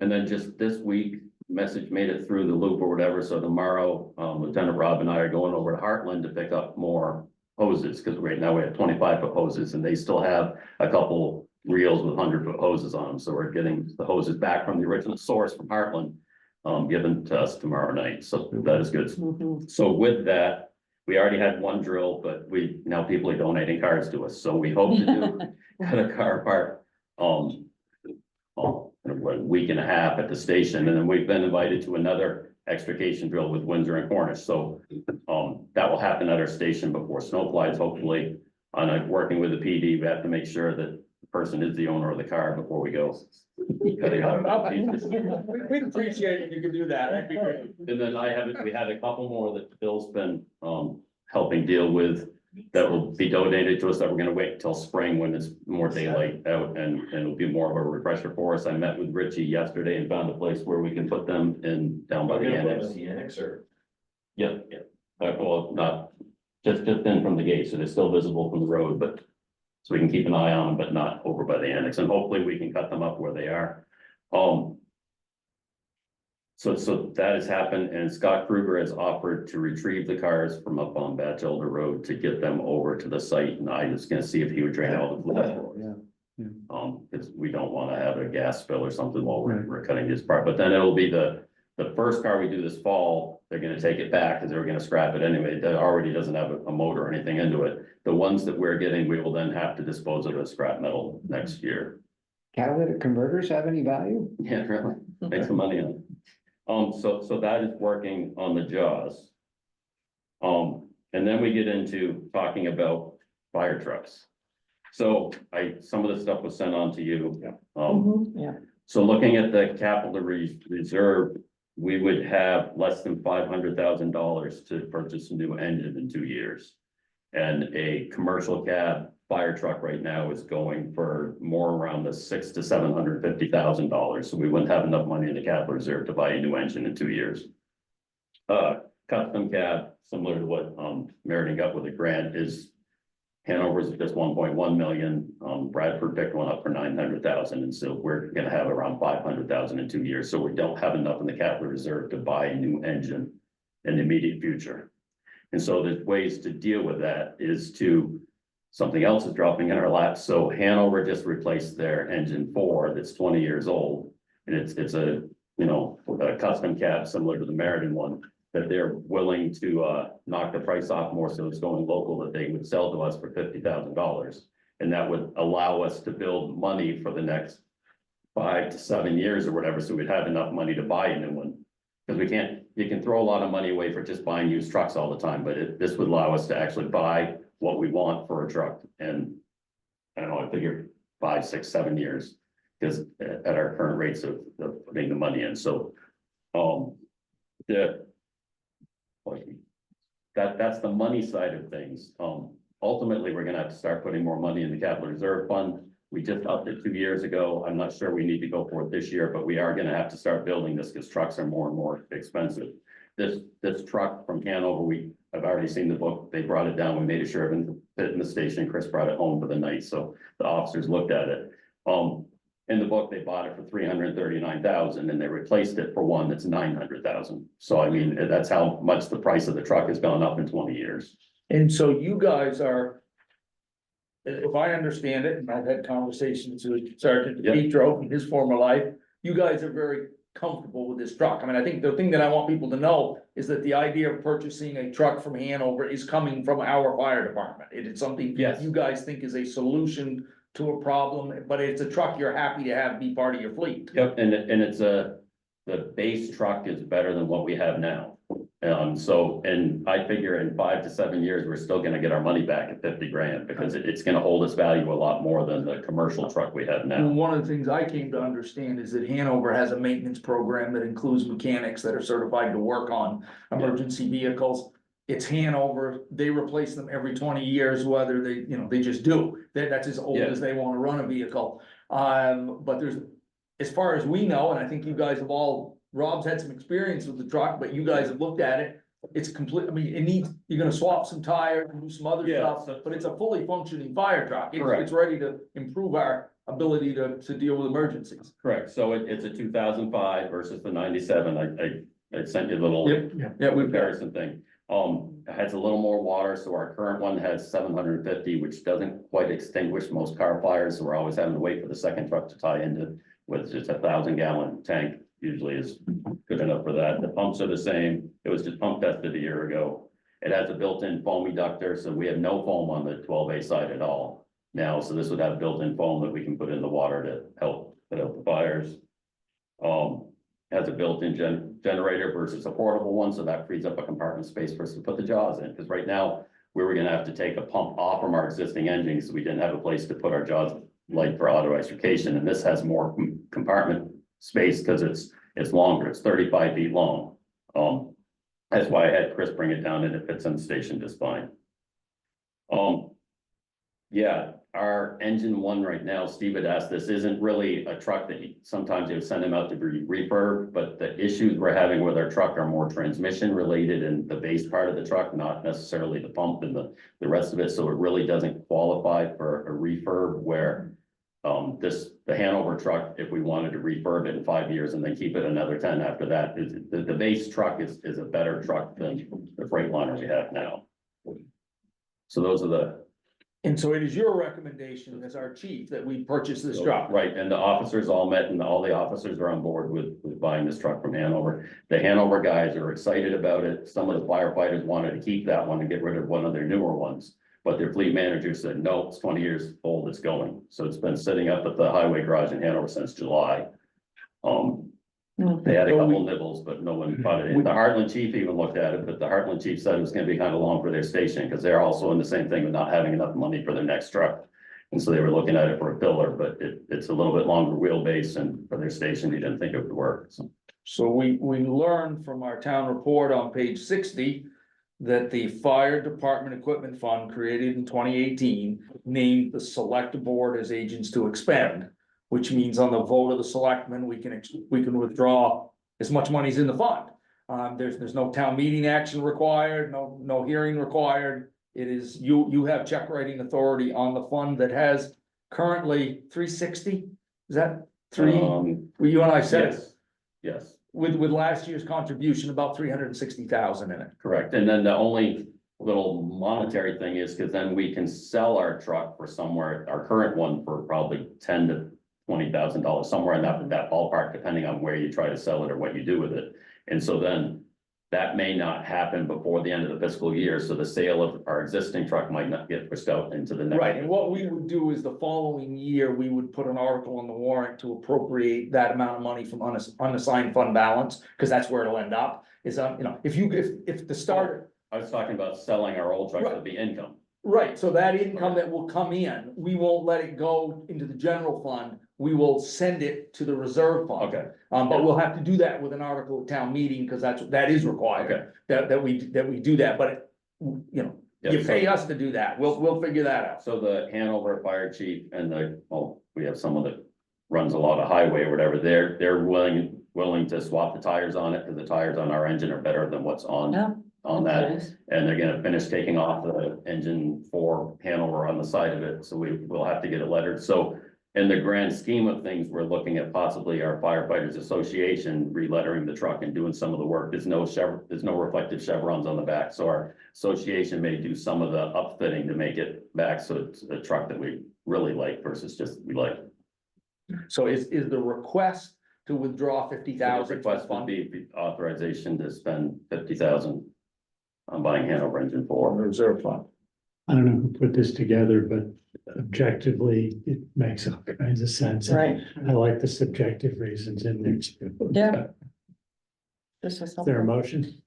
And then just this week, message made it through the loop or whatever, so tomorrow, Lieutenant Rob and I are going over to Heartland to pick up more hoses, because right now we have 25-foot hoses, and they still have a couple reels with 100-foot hoses on them, so we're getting the hoses back from the original source from Heartland, given to us tomorrow night, so that is good. So with that, we already had one drill, but now people are donating cars to us, so we hope to do cut a car apart. A week and a half at the station, and then we've been invited to another extrication drill with Windsor and Cornish, so that will happen at our station before snow flies, hopefully. On working with the PD, we have to make sure that the person is the owner of the car before we go. cutting out. We'd appreciate it if you could do that, that'd be great. And then we had a couple more that Bill's been helping deal with that will be donated to us, that we're gonna wait until spring when it's more daylight out, and it'll be more of a refresher for us. I met with Richie yesterday and found a place where we can put them in down by the annex. Yeah, well, not just in from the gate, so they're still visible from the road, but so we can keep an eye on them, but not over by the annex, and hopefully we can cut them up where they are. So that has happened, and Scott Kruger has offered to retrieve the cars from up on Batchelder Road to get them over to the site, and I was gonna see if he would drain all the fluid for us. Yeah. Because we don't wanna have a gas spill or something while Right. we're cutting this part, but then it'll be the first car we do this fall, they're gonna take it back, because they were gonna scrap it anyway, that already doesn't have a motor or anything into it. The ones that we're getting, we will then have to dispose of as scrap metal next year. Catalytic converters have any value? Yeah, really, make some money on it. So that is working on the jaws. And then we get into talking about fire trucks. So some of the stuff was sent on to you. Yeah. So looking at the capital reserve, we would have less than $500,000 to purchase a new engine in 2 years. And a commercial cab fire truck right now is going for more around the $600,000 to $750,000. So we wouldn't have enough money in the capital reserve to buy a new engine in 2 years. Custom cab, similar to what Meriden got with a grant, is Hanover's just 1.1 million. Bradford picked one up for 900,000, and so we're gonna have around 500,000 in 2 years. So we don't have enough in the capital reserve to buy a new engine in the immediate future. And so the ways to deal with that is something else is dropping in our laps. So Hanover just replaced their engine 4 that's 20 years old. And it's a, a custom cab similar to the Meriden one, that they're willing to knock the price off more, so it's going local, that they would sell to us for $50,000. And that would allow us to build money for the next 5 to 7 years or whatever, so we'd have enough money to buy a new one. Because you can throw a lot of money away for just buying used trucks all the time, but this would allow us to actually buy what we want for a truck. And I don't know, I figure 5, 6, 7 years, because at our current rates of putting the money in, so, that's the money side of things. Ultimately, we're gonna have to start putting more money in the capital reserve fund. We just upped it 2 years ago. I'm not sure we need to go for it this year, but we are gonna have to start building this because trucks are more and more expensive. This truck from Hanover, I've already seen the book. They brought it down. We made sure it fit in the station. Chris brought it home for the night, so the officers looked at it. In the book, they bought it for $339,000 and they replaced it for one that's $900,000. So I mean, that's how much the price of the truck has gone up in 20 years. And so you guys are, if I understand it, and I've had conversations with Sergeant Yep. Petro in his former life, you guys are very comfortable with this truck. I mean, I think the thing that I want people to know is that the idea of purchasing a truck from Hanover is coming from our fire department. It is something Yes. you guys think is a solution to a problem, but it's a truck you're happy to have be part of your fleet. Yep, and it's the base truck is better than what we have now. And I figure in 5 to 7 years, we're still gonna get our money back at 50 grand because it's gonna hold its value a lot more than the commercial truck we have And now. one of the things I came to understand is that Hanover has a maintenance program that includes mechanics that are certified to work on emergency vehicles. It's Hanover, they replace them every 20 years, whether they just do. That's as old Yeah. as they wanna run a vehicle. But as far as we know, and I think you guys have Rob's had some experience with the truck, but you guys have looked at it. It's complete, I mean, you're gonna swap some tires and do some other Yeah, stuff, but it's a fully functioning fire truck. Correct. It's ready to improve our ability to deal with emergencies. Correct, so it's a 2005 versus the 97. I sent you a little Yeah, we've got, comparison thing. It has a little more water, so our current one has 750, which doesn't quite extinguish most car fires, so we're always having to wait for the second truck to tie into with just 1,000-gallon tank. Usually is good enough for that. The pumps are the same. It was just pump tested a year ago. It has a built-in foam ejector, so we have no foam on the 12A side at all now. So this would have built-in foam that we can put in the water to help put out the fires. Has a built-in generator versus a portable one, so that frees up a compartment space for us to put the jaws in. Because right now, we were gonna have to take a pump off from our existing engine, because we didn't have a place to put our jaws light for auto extrication, and this has more compartment space because it's longer, it's 35 feet long. That's why I had Chris bring it down and it fits in the station just fine. Yeah, our engine one right now, Steve had asked, this isn't really a truck that sometimes you would send him out to be refurb, but the issues we're having with our truck are more transmission related and the base part of the truck, not necessarily the pump and the rest of it. So it really doesn't qualify for a refurb where the Hanover truck, if we wanted to refurb it in 5 years and then keep it another 10 after that, the base truck is a better truck than the Freightliner we have now. So those are the, And so it is your recommendation as our chief that we purchase this truck? right, and the officers all met and all the officers are on board with buying this truck from Hanover. The Hanover guys are excited about it. Some of the firefighters wanted to keep that one and get rid of one of their newer ones. But their fleet manager said, no, it's 20 years old, it's going. So it's been sitting up at the highway garage in Hanover since July. They had a couple nibbles, but no one bought it. The Heartland chief even looked at it, but the Heartland chief said it was gonna be kind of long for their station, because they're also in the same thing with not having enough money for their next truck. And so they were looking at it for a pillar, but it's a little bit longer wheelbase, and for their station, they didn't think it would work, so. So we learned from our town report on page 60 that the fire department equipment fund created in 2018 named the select board as agents to expend, which means on the vote of the selectmen, we can withdraw as much money as in the fund. There's no town meeting action required, no hearing required. It is, you have check writing authority on the fund that has currently 360. Is that three? You and I said it. Yes. With last year's contribution, about 360,000 in it. Correct, and then the only little monetary thing is, because then we can sell our truck for somewhere, our current one for probably $10,000 to $20,000, somewhere in that ballpark, depending on where you try to sell it or what you do with it. And so then that may not happen before the end of the fiscal year, so the sale of our existing truck might not get pushed out into the next. Right, and what we would do is the following year, we would put an article on the warrant to appropriate that amount of money from unassigned fund balance, because that's where it'll end up, is, if the start. I was talking about selling our old truck to be income. Right, so that income that will come in, we won't let it go into the general fund, we will send it to the reserve fund. Okay, But we'll have to do that with an article at town meeting, because that is required, okay. that we do that, but, you Yeah, pay so- us to do that, we'll figure that out. So the Hanover Fire Chief and we have someone that runs a lot of highway or whatever, they're willing to swap the tires on it, because the tires on our engine are better than what's on that. And they're gonna finish taking off the engine for Hanover on the side of it, so we'll have to get it lettered. So in the grand scheme of things, we're looking at possibly our firefighters association re-lettering the truck and doing some of the work. There's no reflective chevrons on the back, so our association may do some of the upfitting to make it back, so it's a truck that we really like versus just we like. So is the request to withdraw 50,000? Request would be authorization to spend 50,000 on buying Hanover engine From the 4. reserve fund. I don't know who put this together, but objectively, it makes all kinds of sense. Right. I like the subjective reasons in there too. Yeah. This is Is there a something, motion?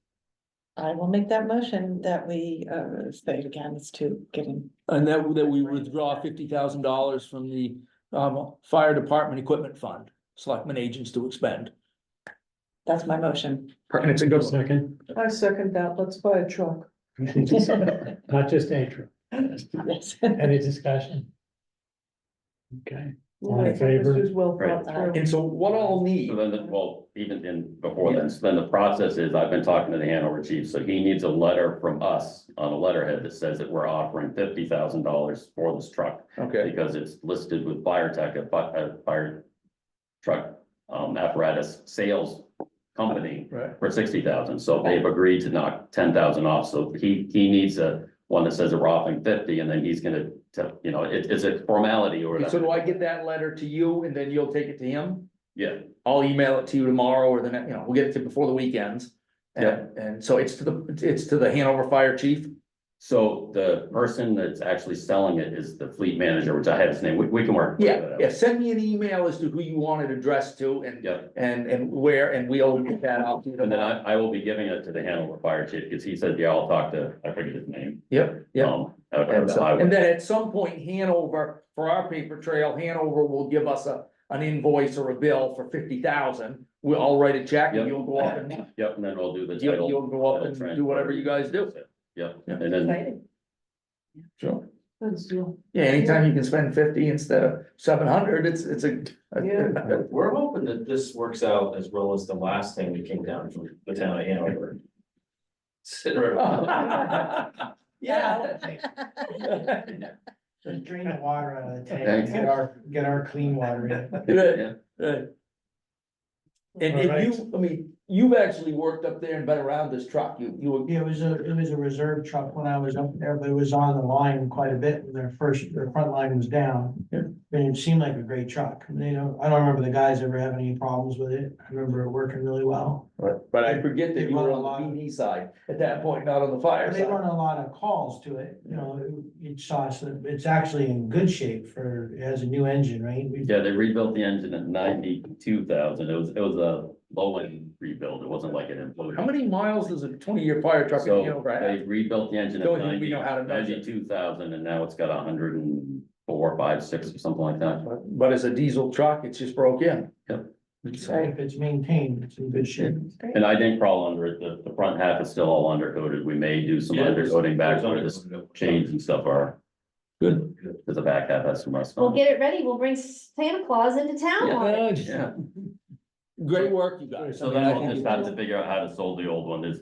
I will make that motion that we, say it again, it's to getting, And that we withdraw $50,000 from the fire department equipment fund, selectmen agents to expend. that's my motion. And it's a good one. Second, I second that, let's buy a truck. not just a truck. Yes. Any discussion? Okay, all Yeah, I in think this favor? is well thought Right. through. And so what I'll need, So then, even before then, so then the process is, I've been talking to the Hanover chief, so he needs a letter from us on a letterhead that says that we're offering $50,000 for this truck. okay, Because it's listed with Fire Tech, a fire truck apparatus sales company right, for 60,000. So they've agreed to knock 10,000 off. So he needs one that says that we're offering 50, and then he's gonna tell, it's a formality or so whatever. do I get that letter to you and then you'll take it to him? Yeah, I'll email it to you tomorrow or the next, we'll get it to you before the weekends. And so it's to the Hanover Fire Chief. so the person that's actually selling it is the fleet manager, which I have his name. We can work. Yeah, send me an email as to who you want it addressed to Yeah. and where, and we'll get that out to you And then tomorrow. I will be giving it to the Hanover Fire Chief, because he said, yeah, I'll talk to, I forget his name. Yep, yep. Out And of the so, highway. and then at some point Hanover, for our paper trail, Hanover will give us an invoice or a bill for 50,000. I'll write a check and Yep. you'll go up and Yep, and then we'll do the title. you'll go up title and do whatever you guys do. Yep, Yeah. and then, Exciting. Sure. That's deal. Yeah, anytime you can spend 50 instead of 700, it's a. Yeah. We're hoping that this works out as well as the last thing that came down from the town of Hanover. Sitting right. Yeah. Just drain the water out of the tank, Thanks. and get our clean water in. Right, right. And you, I mean, you've actually worked up there and been around this truck, you were, Yeah, it was a reserve truck when I was up there, but it was on the line quite a bit when their front line was down. Yeah. And it seemed like a great truck. You know, I don't remember the guys ever having any problems with it. I remember it working really well. but I forget They that you were run a on lot. the BD side at that point, not on the fire They run side. a lot of calls to it, you know, it saw us, it's actually in good shape it has a new engine, right? Yeah, they rebuilt the engine at 92,000. It was a low end rebuild. It wasn't like an implosion. How many miles does a 20-year fire truck in So Hanover they have? rebuilt the engine at Don't think we know how to measure. 92,000 and now it's got 104, 5, 6 or something like that. But as a diesel truck, it's just broke in. Yep. So, If it's maintained, it's in good shape. And I didn't crawl under it. The front half is still all undercoated. We may do some undercoating back where the chains and stuff are. Good. Because the back half has some rust We'll on it. get it ready, we'll bring Santa Claus into town on it. Yeah. Great work, you guys. So I mean, then I we'll think just it's- have to figure out how to solve the old one. There's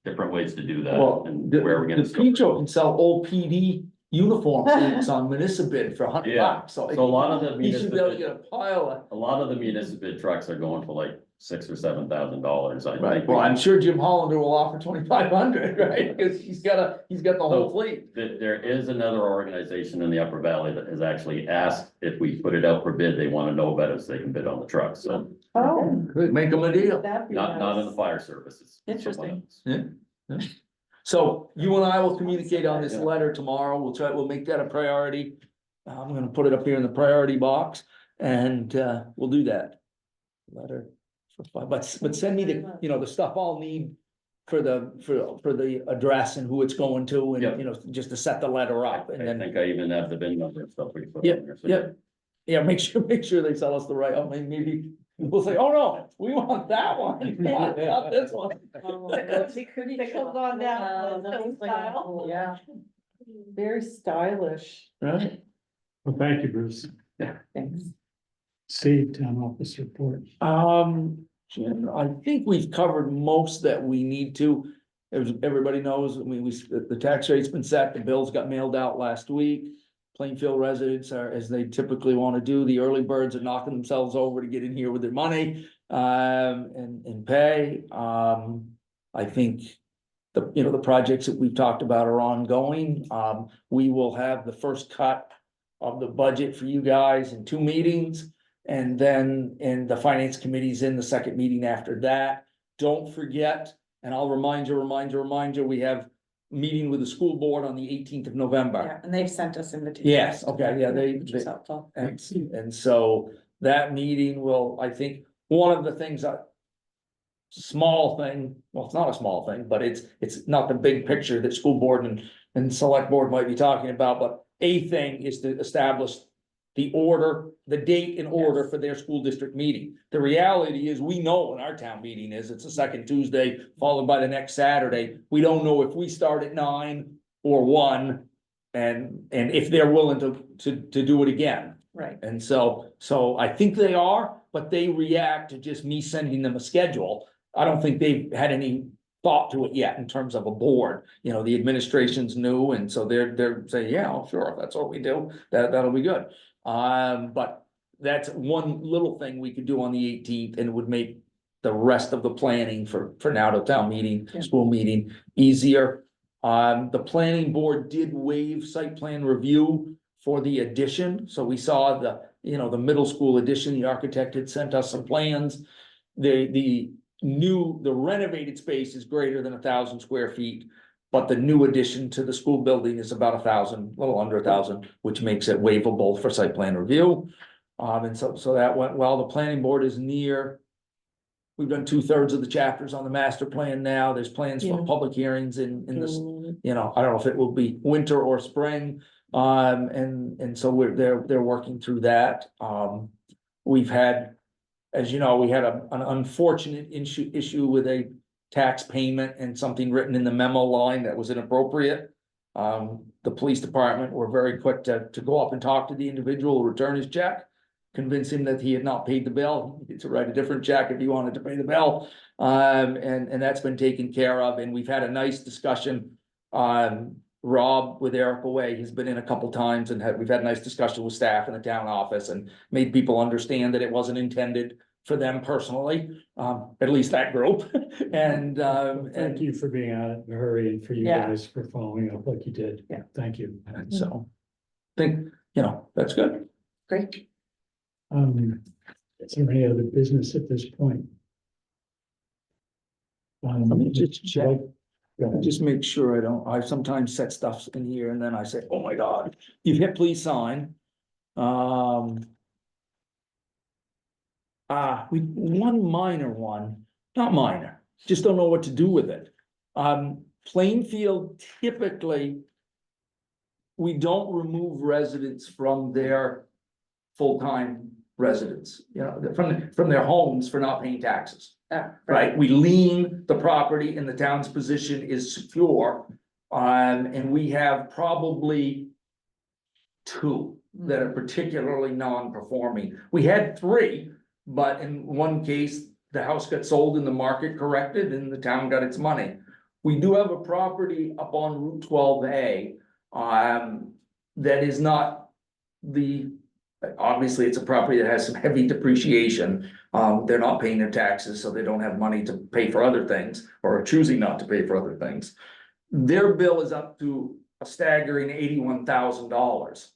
different ways to do that Well, and the, where we're the gonna. store it. Petro can sell old PD uniform suits on Municipal for $100. Yeah. So a lot of the He should be able to municipal, get a pile of. a lot of the municipal trucks are going for like $6,000 or $7,000. I Right, think. well, I'm sure Jim Hollander will offer 2,500, right? Because he's got the whole fleet. There is another organization in the Upper Valley that has actually asked if we put it out for bid, they wanna know about it so they can bid on the truck, so Oh. Good, make them a deal. That'd be not in the nice. fire services. Interesting. So you and I will communicate on this Yeah. letter tomorrow. We'll make that a priority. I'm gonna put it up here in the priority box and we'll do that. Letter for five, but send me the, the stuff I'll need for the address and who it's going to and, Yep. just to set the letter up and I then. think I even have the VIN number and stuff. we put Yep, on there, so- yep. Yeah, make sure they tell us the right, I mean, maybe we'll say, oh no, we want that one, not this one. Pickles on down, Phil style. Yeah, very stylish. Right? Well, thank you, Bruce. Thanks. Steve, town office report. Jim, I think we've covered most that we need to. As everybody knows, I mean, the tax rate's been set, the bills got mailed out last week. Plainfield residents are, as they typically want to do, the early birds are knocking themselves over to get in here with their money, and pay. I think the projects that we've talked about are ongoing. We will have the first cut of the budget for you guys in 2 meetings. And then in the finance committee's in the second meeting after that. Don't forget, and I'll remind you, we have a meeting with the school board on the 18th of November. Yeah, and they've sent us invitations. Yes, okay, yeah, Which is helpful. and so that meeting will, I think, one of the things that. Small thing, well, it's not a small thing, but it's not the big picture that school board and select board might be talking about, but a thing is to establish. The date and order for their school district meeting. The reality is, we know when our town meeting is, it's the second Tuesday, followed by the next Saturday. We don't know if we start at 9 or 1. And if they're willing to do it again. Right. And so I think they are, but they react to just me sending them a schedule. I don't think they've had any thought to it yet in terms of a board. The administration's new, and so they're saying, yeah, sure, if that's what we do, that'll be good. But that's one little thing we could do on the 18th, and it would make the rest of the planning for now to town meeting, Yeah. school meeting easier. The planning board did waive site plan review for the addition, so we saw the middle school addition, the architect had sent us some plans. The renovated space is greater than 1,000 square feet. But the new addition to the school building is about 1,000, a little under 1,000, which makes it waivable for site plan review. And so that went well. The planning board is near. We've done 2/3 of the chapters on the master plan now. There's plans for Yeah. public hearings in this, I don't know if it will be winter or spring. And so they're working through that. We've had, as you know, we had an unfortunate issue with a tax payment and something written in the memo line that was inappropriate. The police department were very quick to go up and talk to the individual, return his check, convince him that he had not paid the bill, he needed to write a different check if he wanted to pay the bill. And that's been taken care of, and we've had a nice discussion Rob with Eric Away, he's been in a couple times and we've had a nice discussion with staff in the town office and made people understand that it wasn't intended for them personally, at least that group. And, Thank you for being out in a hurry and for you Yeah. guys for following up like you did. Yeah. Thank you. and so, think, that's good. Great. Is there any other business at this point? Let me just check. like- go ahead. Just make sure I sometimes set stuff in here and then I say, oh my God, you've hit please sign. One minor one, not minor, just don't know what to do with it. Plainfield typically. We don't remove residents from their full-time residence, from their homes for not paying taxes. Right, we lien the property and the town's position is secure. And we have probably two that are particularly non-performing. We had three, but in one case, the house got sold and the market corrected and the town got its money. We do have a property up on Route 12A, that is not obviously, it's a property that has some heavy depreciation. They're not paying their taxes, so they don't have money to pay for other things, or are choosing not to pay for other things. Their bill is up to a staggering $81,000.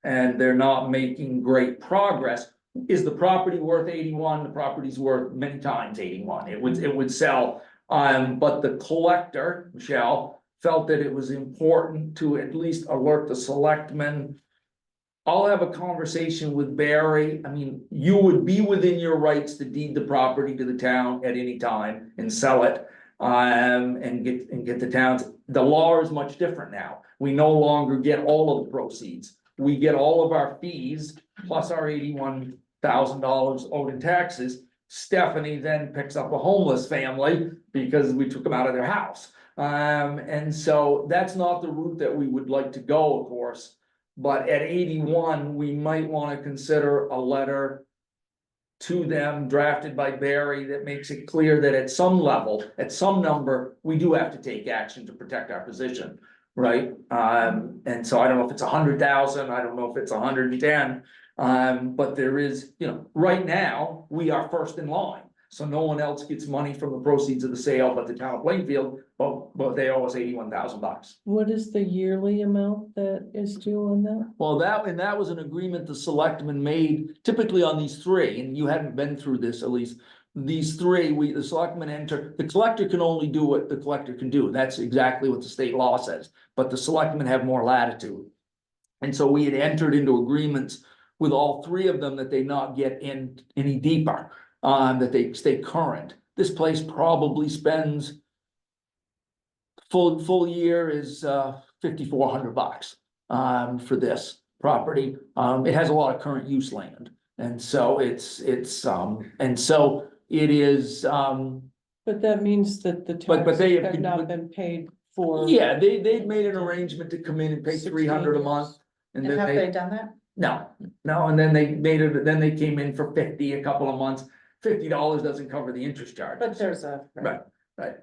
And they're not making great progress. Is the property worth 81? The property's worth many times 81. It would sell. But the collector, Michelle, felt that it was important to at least alert the selectmen. I'll have a conversation with Barry. I mean, you would be within your rights to deed the property to the town at any time and sell it. And get the towns. The law is much different now. We no longer get all of the proceeds. We get all of our fees plus our $81,000 owed in taxes. Stephanie then picks up a homeless family because we took them out of their house. And so that's not the route that we would like to go, of course. But at 81, we might want to consider a letter to them drafted by Barry that makes it clear that at some level, at some number, we do have to take action to protect our position, right? And so I don't know if it's 100,000, I don't know if it's 110. But there is, right now, we are first in line. So no one else gets money from the proceeds of the sale but the town of Plainfield, but they owe us $81,000. What is the yearly amount that is due on that? Well, that was an agreement the selectmen made typically on these three, and you hadn't been through this, at least. These three, the selectmen the collector can only do what the collector can do. That's exactly what the state law says, but the selectmen have more latitude. And so we had entered into agreements with all three of them that they not get in any deeper, that they stay current. This place probably spends full year is $5,400 for this property. It has a lot of current use land, and so it is. But that means that the But they taxes have not been paid for. Yeah, they've made an arrangement to come in and pay 300 a month, and And then have they. they done that? No, and then they made it, then they came in for 50 a couple of months. $50 doesn't cover the interest charge. But there's a. Right,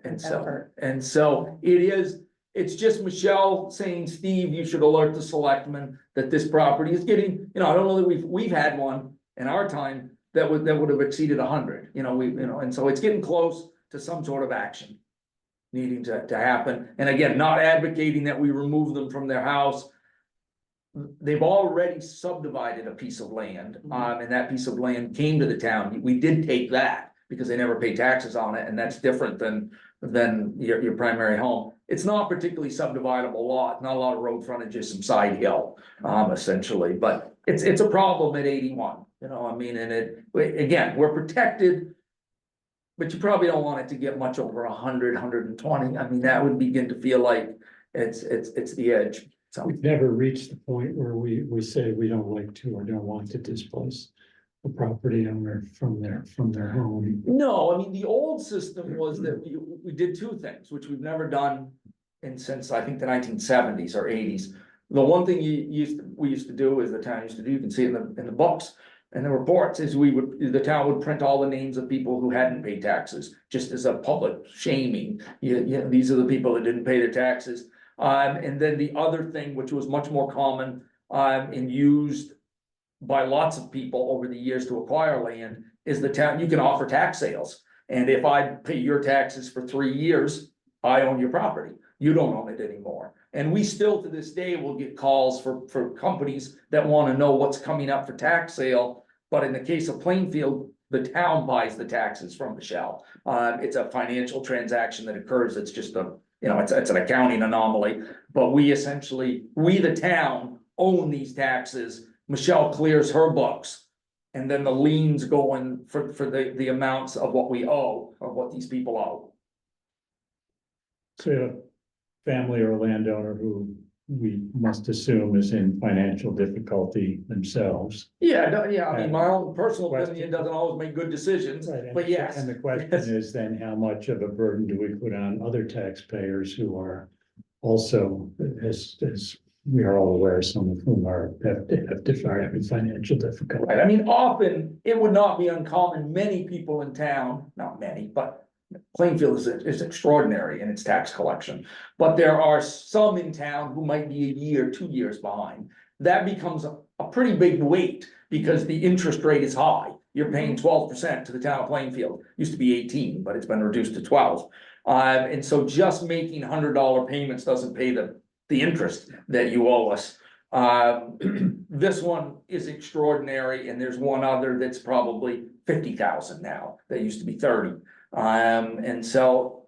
and Effort. so it's just Michelle saying, Steve, you should alert the selectmen that this property is getting, I don't know that we've had one in our time that would have exceeded 100, and so it's getting close to some sort of action needing to happen. And again, not advocating that we remove them from their house. They've already subdivided a piece of land, and that piece of land came to the town. We did take that because they never paid taxes on it, and that's different than your primary home. It's not particularly subdividable lot, not a lot of road frontage, just some side hill, essentially, but it's a problem at 81, and again, we're protected. But you probably don't want it to get much over 100, 120. I mean, that would begin to feel like it's the edge. So We've never reached the point where we say we don't like to or don't want to displace the property owner from their home. no, I mean, the old system was that we did two things, which we've never done since I think the 1970s or 80s. The one thing we used to do is the town used to do, you can see it in the books and the reports, is the town would print all the names of people who hadn't paid taxes, just as a public shaming. These are the people that didn't pay their taxes. And then the other thing, which was much more common, and used by lots of people over the years to acquire land, is the town, you can offer tax sales. And if I pay your taxes for 3 years, I own your property, you don't own it anymore. And we still to this day will get calls for companies that wanna know what's coming up for tax sale. But in the case of Plainfield, the town buys the taxes from Michelle. It's a financial transaction that occurs, it's just a, you know, it's an accounting anomaly. But we essentially, we the town own these taxes, Michelle clears her books. And then the liens go in for the amounts of what we owe, or what these people owe. So you have a family or a landowner who we must assume is in financial difficulty themselves. Yeah, no, yeah, I mean, my own personal Question. opinion doesn't always make good decisions, Right, and- but yes. And the question is then how much of a burden do we put on other taxpayers who are also, as we are all aware, some of whom are having financial difficulty. Right, I mean, often, it would not be uncommon, many people in town, not many, but Plainfield is extraordinary in its tax collection. But there are some in town who might be a year, 2 years behind. That becomes a pretty big weight, because the interest rate is high. You're paying 12% to the town of Plainfield, used to be 18, but it's been reduced to 12. And so just making $100 payments doesn't pay the interest that you owe us. This one is extraordinary, and there's one other that's probably 50,000 now, that used to be 30. And so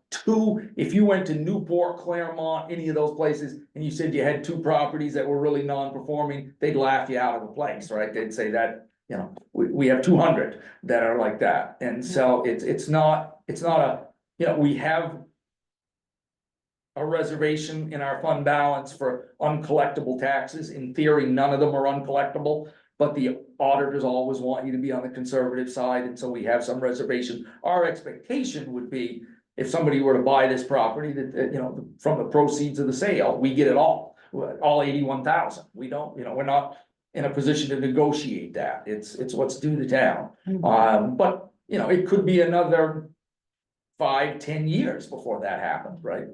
if you went to Newport, Claremont, any of those places, and you said you had 2 properties that were really non-performing, they'd laugh you out of the place, right? They'd say that, you know, we have 200 that are like that. And so it's not a, you know, we have a reservation in our fund balance for uncollectible taxes. In theory, none of them are uncollectible, but the auditors always want you to be on the conservative side, and so we have some reservation. Our expectation would be, if somebody were to buy this property, that, you know, from the proceeds of the sale, we get it all 81,000. We don't, you know, we're not in a position to negotiate that. It's what's due the town. But, you know, it could be another 5-10 years before that happens, right?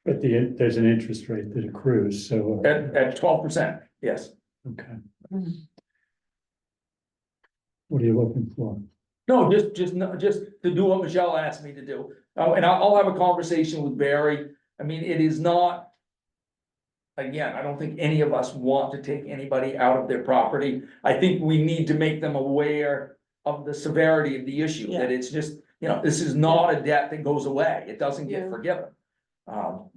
But there's an interest rate that accrues, so. At 12%, yes. Okay. What are you looking for? No, just to do what Michelle asked me to do. And I'll have a conversation with Barry. I mean, it is not. Again, I don't think any of us want to take anybody out of their property. I think we need to make them aware of the severity of the issue, that it's just, you know, this is not a debt that goes away. It doesn't get Yeah. forgiven.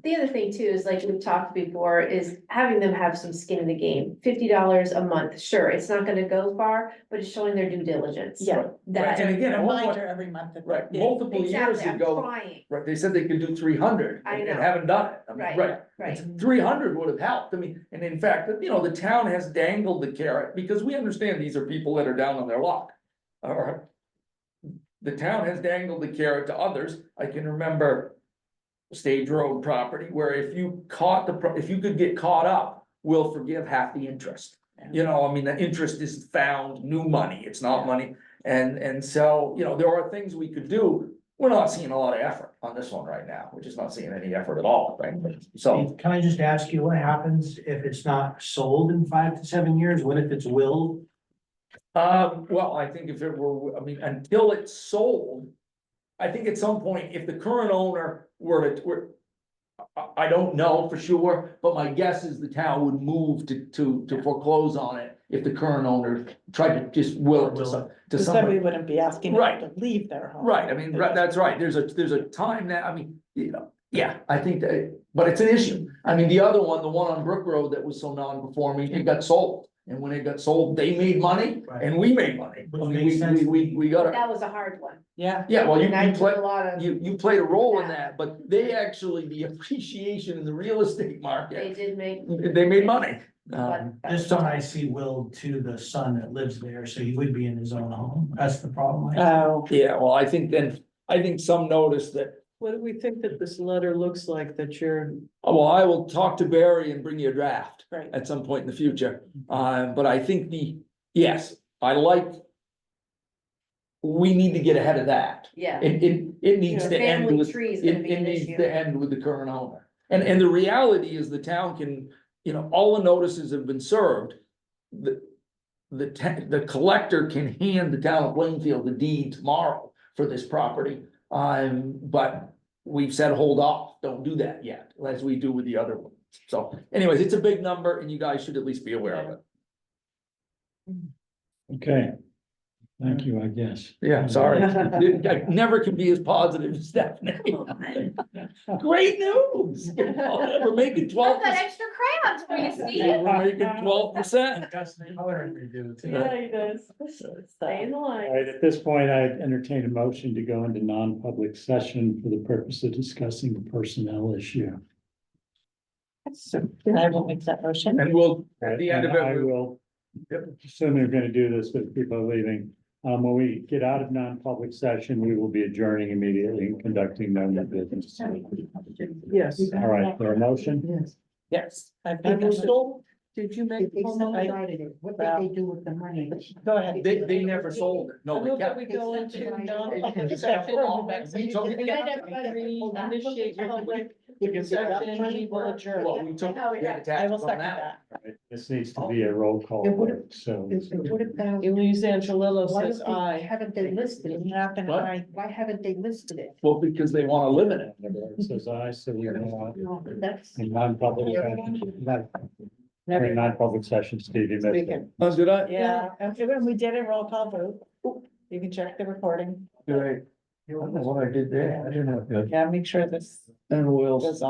The other thing too is, like we've talked before, is having them have some skin in the game. $50 a month, sure, it's not gonna go far, but it's showing their due diligence. Yeah. Right, That, and again, Reminder every month. that- right, yeah. multiple years exactly, I'm ago, trying, right, they said they could do 300 I and know. haven't done it. I mean, right, right. 300 would have helped. I mean, and in fact, you know, the town has dangled the carrot, because we understand these are people that are down on their luck. Or the town has dangled the carrot to others. I can remember Stage Road property, where if you could get caught up, we'll forgive half the interest. You know, I mean, the interest is found new money, it's not money. And so, you know, there are things we could do. We're not seeing a lot of effort on this one right now. We're just not seeing any effort at all, right? So, Can I just ask you what happens if it's not sold in 5 to 7 years? What if it's willed? well, I think if it were, I mean, until it's sold, I think at some point, if the current owner I don't know for sure, but my guess is the town would move to foreclose on it if the current owner tried to just will it to Because then we somebody. wouldn't be asking Right. them to leave their home. Right, I mean, that's right, there's a time that, I mean, you know, yeah, I think that, but it's an issue. I mean, the other one, the one on Brook Road that was so non-conforming, it got sold. And when it got sold, they made money and we made money. I Which mean, makes sense. we got it. That was a hard one. Yeah. Yeah, well, And I you took play, a lot of, you played a role in that, but they actually, the appreciation in the real estate they market, did make. they made money. but- This one I see willed to the son that lives there, so he would be in his own home. That's the problem. Oh, Yeah, well, I think some notice that, What do we think that this letter looks like that you're, well, I will talk to Barry and bring you a draft right. at some point in the future. But I think yes, we need to get ahead of that. Yeah. It needs The to end family with, tree is it gonna be an needs issue. to end with the current owner. And the reality is the town can, you know, all the notices have been served. The collector can hand the town of Plainfield the deed tomorrow for this property. But we've said, hold off, don't do that yet, as we do with the other ones. So anyways, it's a big number and you guys should at least be aware of it. Okay. Thank you, I guess. Yeah, sorry. I never can be as positive as Stephanie. Great news. We're making I've 12%. got extra crayons for you, Steve. We're making 12%. Yeah, he does. Stay in the All line. right, at this point, I entertain a motion to go into non-public session for the purpose of discussing the personnel issue. I will make that motion. And we'll, at the end of And I it, will, Yep. assuming we're gonna do this with people leaving, when we get out of non-public session, we will be adjourning immediately and conducting no new business. Yes. All right, for a motion? Yes. Yes. I've And got we're that. still, did you make? They the motion? subdivided it. What did they do with the money? Go ahead. they never sold it. I No, they move that kept we it. go into non-public It's- session. We took it. Initiate public session, we will adjourn. Well, we took, we had a I tax will on second that. that. Right, this needs to be a roll call, It would- vote, so. What about, Elise Angelillo why says aye. haven't they listed it? Nothing, What? Why haven't they listed it? Well, because they wanna live in it. It says aye, so we are not No, that's. in non-public session. We're in non-public session, Steve, you missed it. Oh, did I? Yeah, and when we did a roll call vote, you can check the recording. Did I don't know what I did there. I didn't know. Yeah, make sure this And Will. goes on.